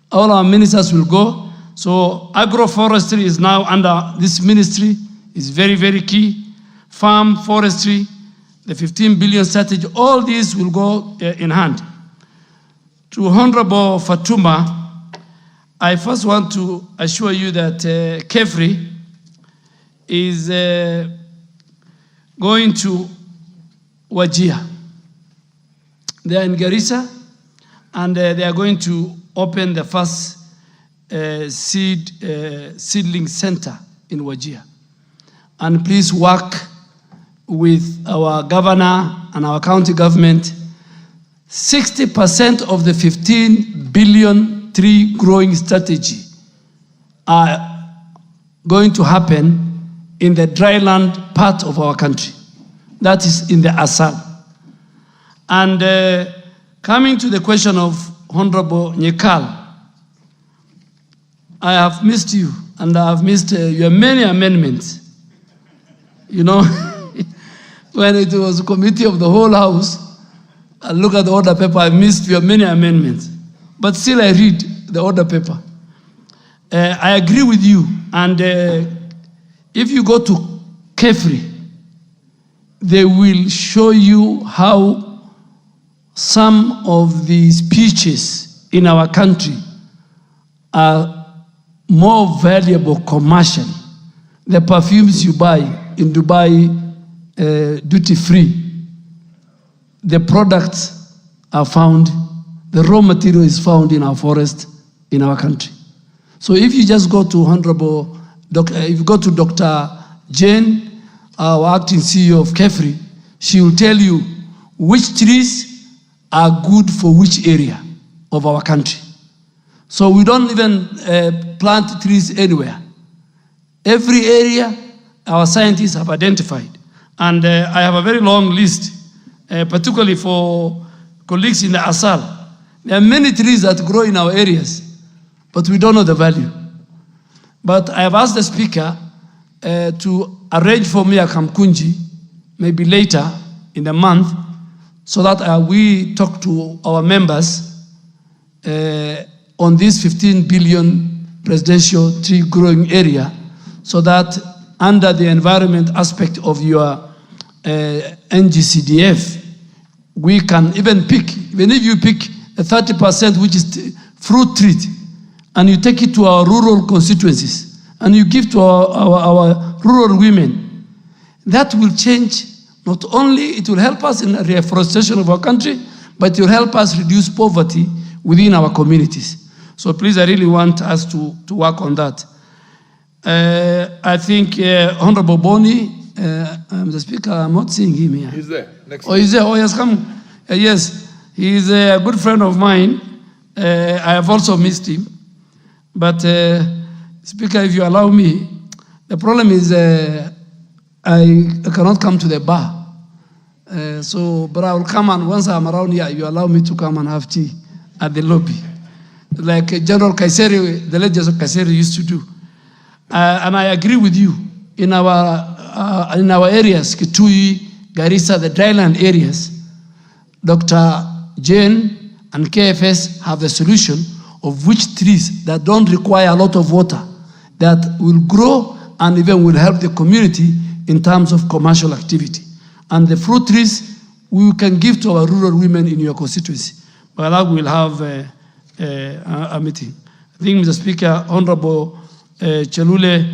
All our ministers will go. So agroforestry is now under this ministry. It's very, very key. Farm, forestry, the 15 billion strategy, all these will go in hand. To Honorable Fatuma, I first want to assure you that KEFRI is going to Wajir. They are in Garissa, and they are going to open the first seedling center in Wajir. And please work with our governor and our county government. 60% of the 15 billion tree growing strategy are going to happen in the dryland part of our country. That is in the Assam. And coming to the question of Honorable Nyekal, I have missed you, and I have missed your many amendments. You know, when it was a committee of the whole house, I look at the order paper, I missed your many amendments. But still I read the order paper. I agree with you, and if you go to KEFRI, they will show you how some of the species in our country are more valuable commercially. The perfumes you buy in Dubai, duty-free, the products are found, the raw material is found in our forest, in our country. So if you just go to if you go to Dr. Jane, our acting CEO of KEFRI, she will tell you which trees are good for which area of our country. So we don't even plant trees anywhere. Every area our scientists have identified. And I have a very long list, particularly for colleagues in the Asal. There are many trees that grow in our areas, but we don't know the value. But I have asked the Speaker to arrange for me a Kamkunji, maybe later in the month, so that we talk to our members on this 15 billion presidential tree growing area, so that under the environment aspect of your NGCDF, we can even pick, even if you pick a 30% which is fruit tree, and you take it to our rural constituencies, and you give to our rural women, that will change. Not only it will help us in the reforestation of our country, but it will help us reduce poverty within our communities. So please, I really want us to work on that. I think Honorable Boni, the Speaker, I'm not seeing him here. He's there. Next. Oh, he's there. Oh, he has come. Yes, he is a good friend of mine. I have also missed him. But Speaker, if you allow me, the problem is I cannot come to the bar. But I will come, and once I'm around here, you allow me to come and have tea at the lobby, like General Kaiseri, the late General Kaiseri used to do. And I agree with you. In our areas, Kitui, Garissa, the dryland areas, Dr. Jane and KFS have the solution of which trees that don't require a lot of water, that will grow and even will help the community in terms of commercial activity. And the fruit trees we can give to our rural women in your constituency. But that will have a meeting. I think, Mr. Speaker, Honorable Chelule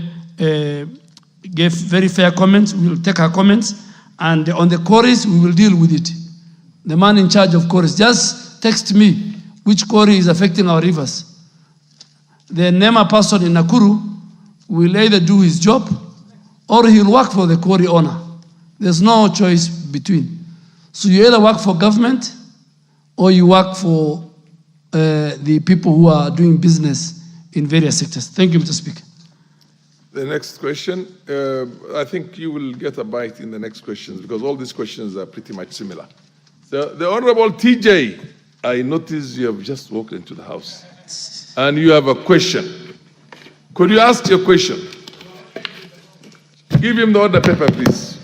gave very fair comments. We will take her comments. And on the quarries, we will deal with it. The man in charge of quarries, just text me which quarry is affecting our rivers. The NEMA person in Nakuru will either do his job or he'll work for the quarry owner. There's no choice between. So you either work for government or you work for the people who are doing business in various sectors. Thank you, Mr. Speaker. The next question, I think you will get a bite in the next questions because all these questions are pretty much similar. So the Honorable TJ, I notice you have just walked into the house and you have a question. Could you ask your question? Give him the order paper, please.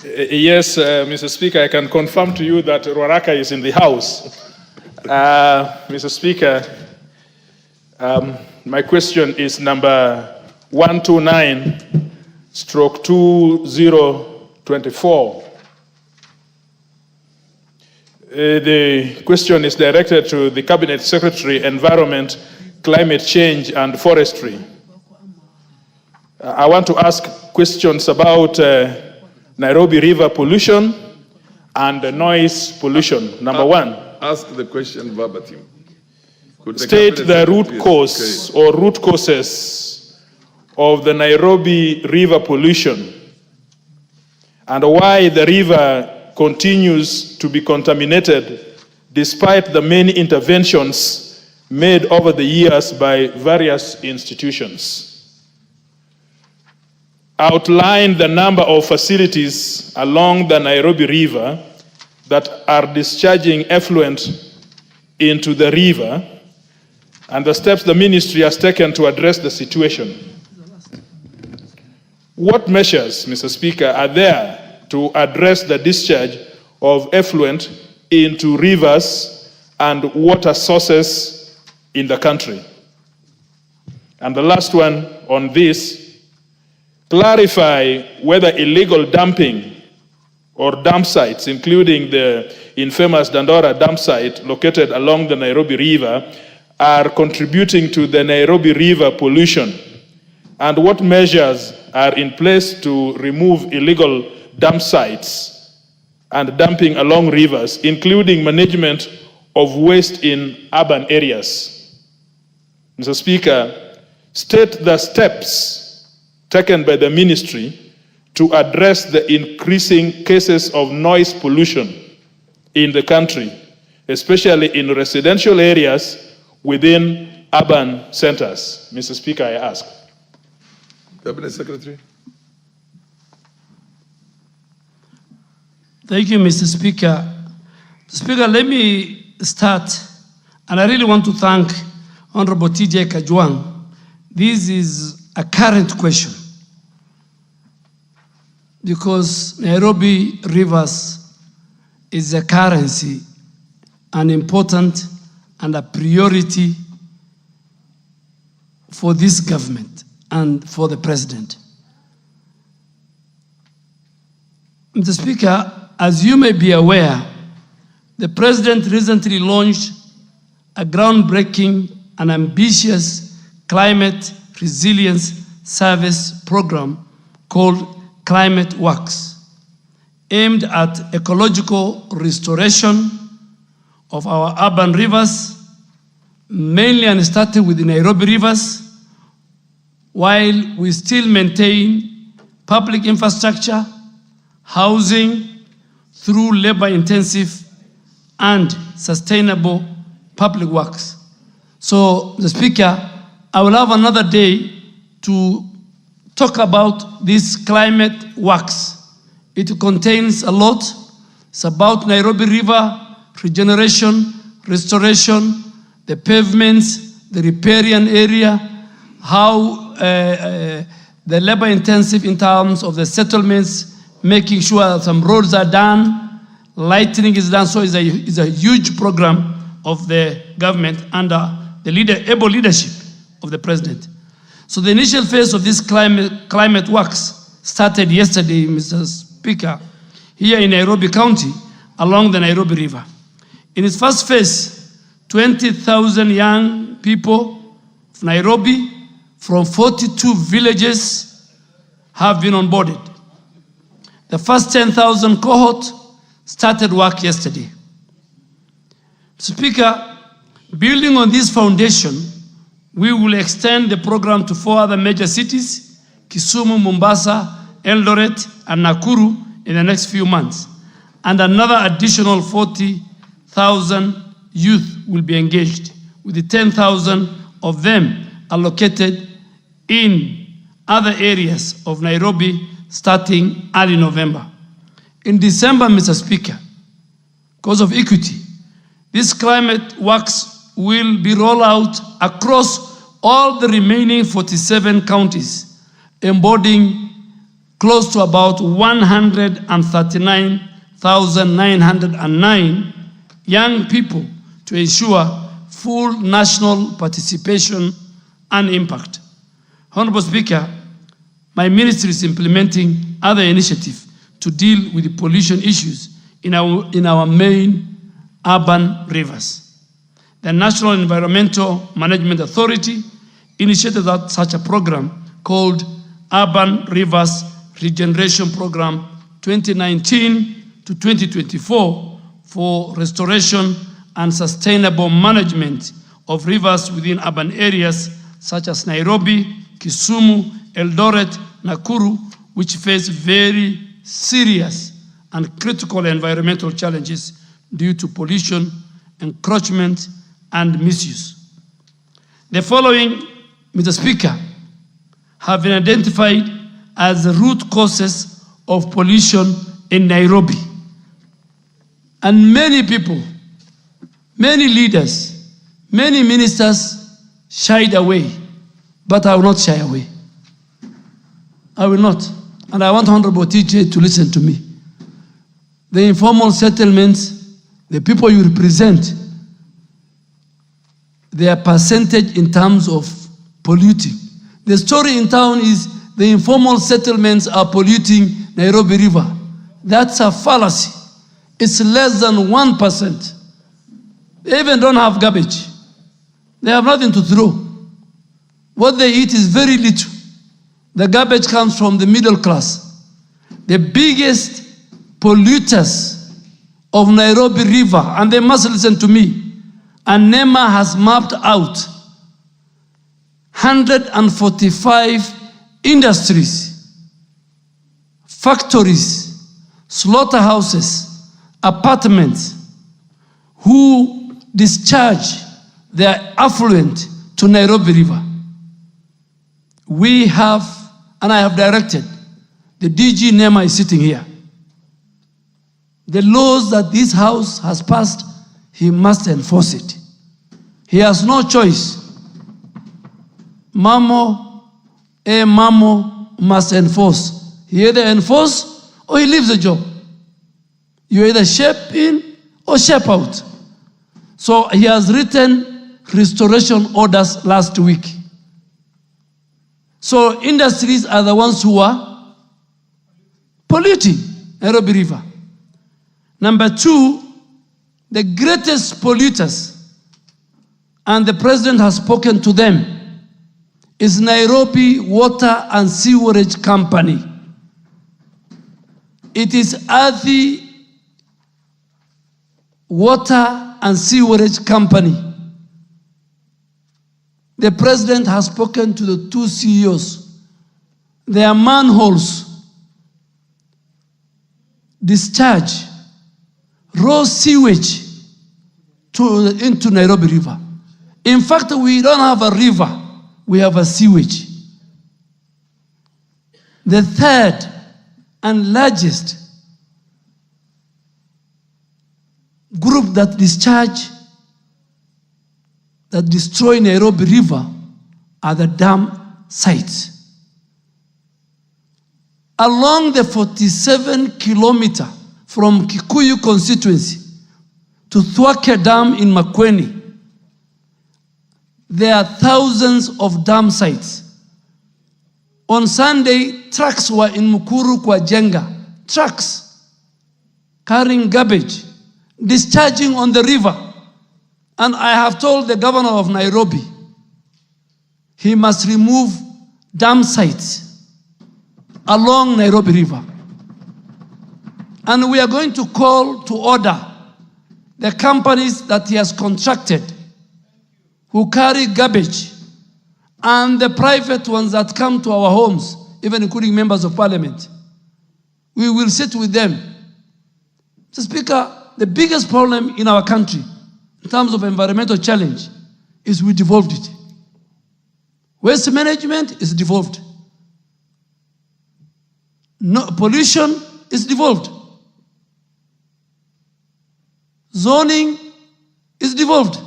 Yes, Mr. Speaker, I can confirm to you that Ruaraka is in the house. Mr. Speaker, my question is number 129/2024. The question is directed to the Cabinet Secretary, Environment, Climate Change and Forestry. I want to ask questions about Nairobi River pollution and noise pollution. Number one. Ask the question verbatim. State the root cause or root causes of the Nairobi River pollution and why the river continues to be contaminated despite the many interventions made over the years by various institutions. Outline the number of facilities along the Nairobi River that are discharging effluent into the river and the steps the ministry has taken to address the situation. What measures, Mr. Speaker, are there to address the discharge of effluent into rivers and water sources in the country? And the last one on this, clarify whether illegal dumping or dump sites, including the infamous Dandora dump site located along the Nairobi River, are contributing to the Nairobi River pollution, and what measures are in place to remove illegal dump sites and dumping along rivers, including management of waste in urban areas. Mr. Speaker, state the steps taken by the ministry to address the increasing cases of noise pollution in the country, especially in residential areas within urban centers. Mr. Speaker, I ask. Cabinet Secretary. Thank you, Mr. Speaker. Speaker, let me start, and I really want to thank Honorable TJ Kajwang. This is a current question. because Nairobi rivers is a currency, an important and a priority for this government and for the president. Mr. Speaker, as you may be aware, the president recently launched a groundbreaking and ambitious climate resilience service program called Climate Works, aimed at ecological restoration of our urban rivers, mainly and started with the Nairobi rivers, while we still maintain public infrastructure, housing through labor-intensive and sustainable public works. So, the Speaker, I will have another day to talk about this climate works. It contains a lot. It's about Nairobi River regeneration, restoration, the pavements, the riparian area, how the labor-intensive in terms of the settlements, making sure that some roads are done, lightening is done. So it's a huge program of the government under the able leadership of the president. So the initial phase of this climate works started yesterday, Mr. Speaker, here in Nairobi County, along the Nairobi River. In its first phase, 20,000 young people of Nairobi from 42 villages have been onboarded. The first 10,000 cohort started work yesterday. Speaker, building on this foundation, we will extend the program to 4 other major cities, Kisumu, Mombasa, Eldoret, and Nakuru in the next few months. And another additional 40,000 youth will be engaged, with the 10,000 of them allocated in other areas of Nairobi starting early November. In December, Mr. Speaker, because of equity, this climate works will be rolled out across all the remaining 47 counties, embodying close to about 139,909 young people to ensure full national participation and impact. Honorable Speaker, my ministry is implementing other initiatives to deal with the pollution issues in our main urban rivers. The National Environmental Management Authority initiated such a program called Urban Rivers Regeneration Program 2019 to 2024 for restoration and sustainable management of rivers within urban areas such as Nairobi, Kisumu, Eldoret, Nakuru, which face very serious and critical environmental challenges due to pollution, encroachment, and misuse. The following, Mr. Speaker, have been identified as the root causes of pollution in Nairobi. And many people, many leaders, many ministers shied away, but I will not shy away. I will not. And I want Honorable TJ to listen to me. The informal settlements, the people you represent, their percentage in terms of polluting. The story in town is the informal settlements are polluting Nairobi River. That's a fallacy. It's less than 1%. They even don't have garbage. They have nothing to throw. What they eat is very little. The garbage comes from the middle class. The biggest polluters of Nairobi River, and they must listen to me, and NEMA has mapped out 145 industries, factories, slaughterhouses, apartments, who discharge their affluent to Nairobi River. We have, and I have directed, the DG NEMA is sitting here. The laws that this House has passed, he must enforce it. He has no choice. Mamo must enforce. He either enforce or he leaves the job. You either shape in or shape out. So he has written restoration orders last week. So industries are the ones who are polluting Nairobi River. Number two, the greatest polluters, and the president has spoken to them, is Nairobi Water and Sewerage Company. It is Athi Water and Sewerage Company. The president has spoken to the two CEOs. Their manholes discharge raw sewage into Nairobi River. In fact, we don't have a river, we have a sewage. The third and largest group that destroy Nairobi River are the dam sites. Along the 47-kilometer from Kikuyu constituency to Thwake Dam in Makueni, there are thousands of dam sites. On Sunday, trucks were in Mukuru kwa Jenga, trucks carrying garbage, discharging on the river. And I have told the governor of Nairobi, he must remove dam sites along Nairobi River. And we are going to call to order the companies that he has contracted who carry garbage and the private ones that come to our homes, even including members of parliament. We will sit with them. Mr. Speaker, the biggest problem in our country in terms of environmental challenge is we devolved it. Waste management is devolved. No, pollution is devolved. Zoning is devolved.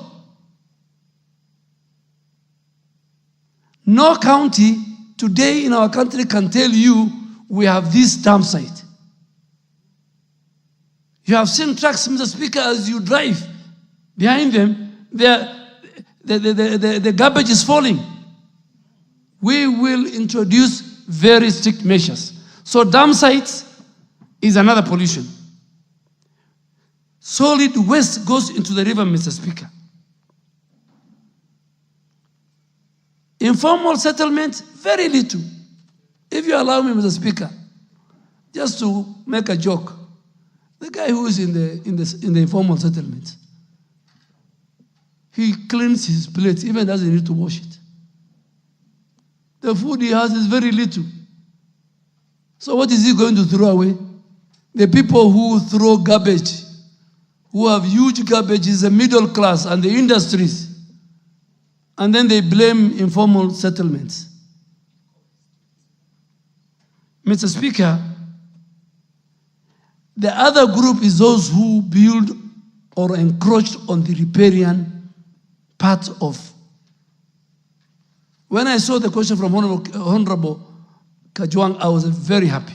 No county today in our country can tell you we have this dam site. You have seen trucks, Mr. Speaker, as you drive. Behind them, the garbage is falling. We will introduce very strict measures. So dam sites is another pollution. Solid waste goes into the river, Mr. Speaker. Informal settlement, very little. If you allow me, Mr. Speaker, just to make a joke, the guy who is in the informal settlement, he cleans his plate, even doesn't need to wash it. The food he has is very little. So what is he going to throw away? The people who throw garbage, who have huge garbage, is the middle class and the industries. And then they blame informal settlements. Mr. Speaker, the other group is those who build or encroached on the riparian part of. When I saw the question from Honorable Kajwang, I was very happy,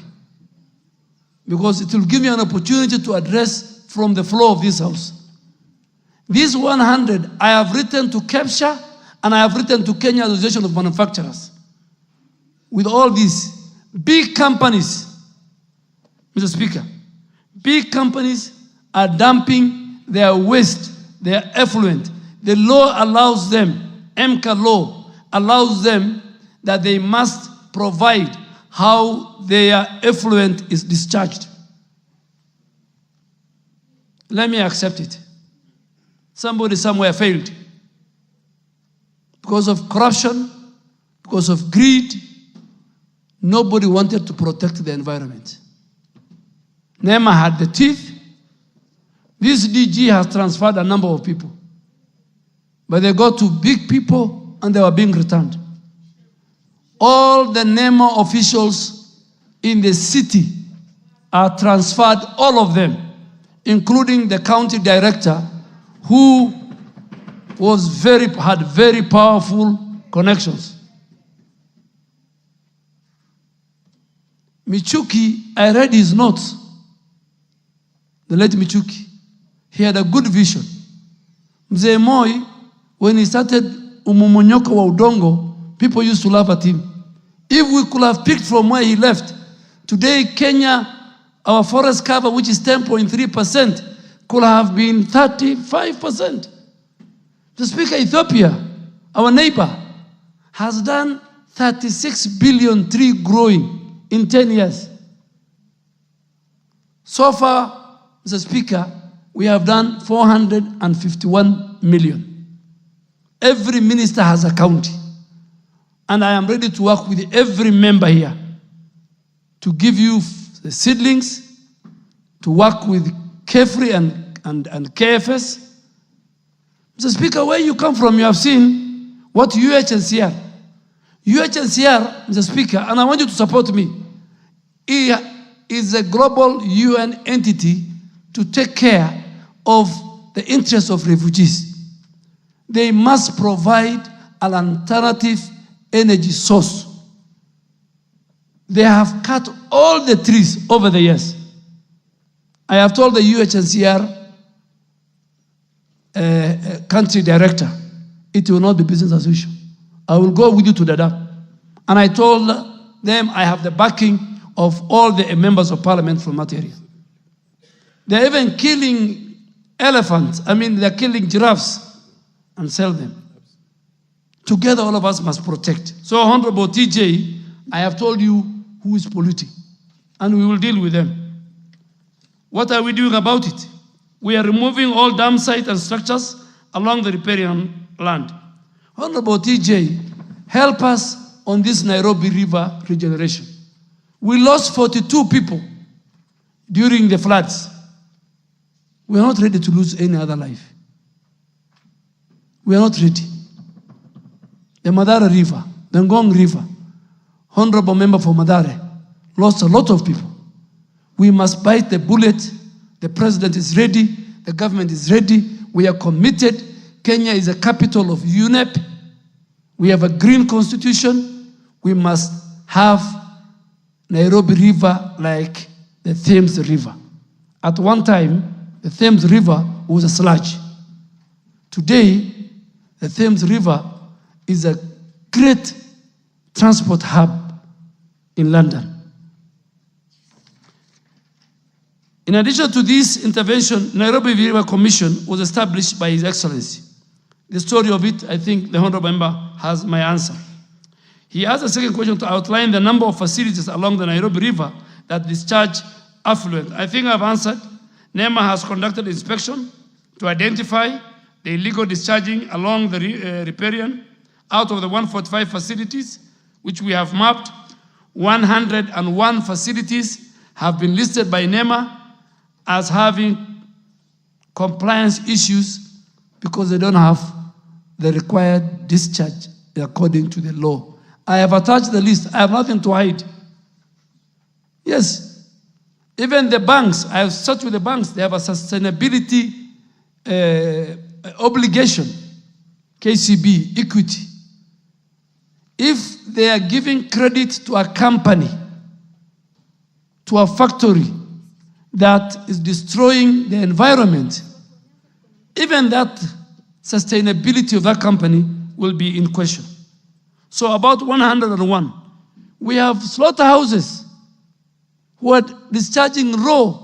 because it will give me an opportunity to address from the floor of this house. These 100, I have written to CAPTCHA and I have written to Kenya Association of Manufacturers. With all these big companies, Mr. Speaker, big companies are dumping their waste, their effluent. The law allows them, MCA law allows them that they must provide how their effluent is discharged. Let me accept it. Somebody somewhere failed. Because of corruption, because of greed, nobody wanted to protect the environment. NEMA had the teeth. This DG has transferred a number of people. But they got to big people and they were being returned. All the NEMA officials in the city are transferred, all of them, including the county director, who had very powerful connections. Michuki, I read his notes. The late Michuki. He had a good vision. Mzee Moi, when he started umomonyoko wa udongo, people used to laugh at him. If we could have picked from where he left, today Kenya, our forest cover, which is 10.3%, could have been 35%. The Speaker, Ethiopia, our neighbor, has done 36 billion tree growing in 10 years. So far, Mr. Speaker, we have done 451 million. Every minister has a county. And I am ready to work with every member here to give you the seedlings, to work with KEFRI and KFS. Mr. Speaker, where you come from, you have seen what UNHCR, Mr. Speaker, and I want you to support me, is a global UN entity to take care of the interests of refugees. They must provide an alternative energy source. They have cut all the trees over the years. I have told the UNHCR country director, it will not be business as usual. I will go with you to Dadaab. And I told them I have the backing of all the members of parliament from that area. They're even killing elephants. They're killing giraffes and sell them. Together, all of us must protect. So, Honorable TJ, I have told you who is polluting, and we will deal with them. What are we doing about it? We are removing all dam sites and structures along the riparian land. Honorable TJ, help us on this Nairobi River regeneration. We lost 42 people during the floods. We are not ready to lose any other life. We are not ready. The Madara River, the Ngong River, Honorable Member for Madare, lost a lot of people. We must bite the bullet. The president is ready. The government is ready. We are committed. Kenya is a capital of UNEP. We have a green constitution. We must have Nairobi River like the Thames River. At one time, the Thames River was a sludge. Today, the Thames River is a great transport hub in London. In addition to this intervention, Nairobi River Commission was established by His Excellency. The story of it, I think the Honorable Member has my answer. He asked a second question to outline the number of facilities along the Nairobi River that discharge affluent. I think I've answered. NEMA has conducted inspection to identify the illegal discharging along the riparian. Out of the 145 facilities, which we have mapped, 101 facilities have been listed by NEMA as having compliance issues because they don't have the required discharge according to the law. I have attached the list. I have nothing to hide. Yes. Even the banks, I have searched with the banks, they have a sustainability obligation, KCB, equity. If they are giving credit to a company, to a factory that is destroying the environment, even that sustainability of that company will be in question. So about 101. We have slaughterhouses who are discharging raw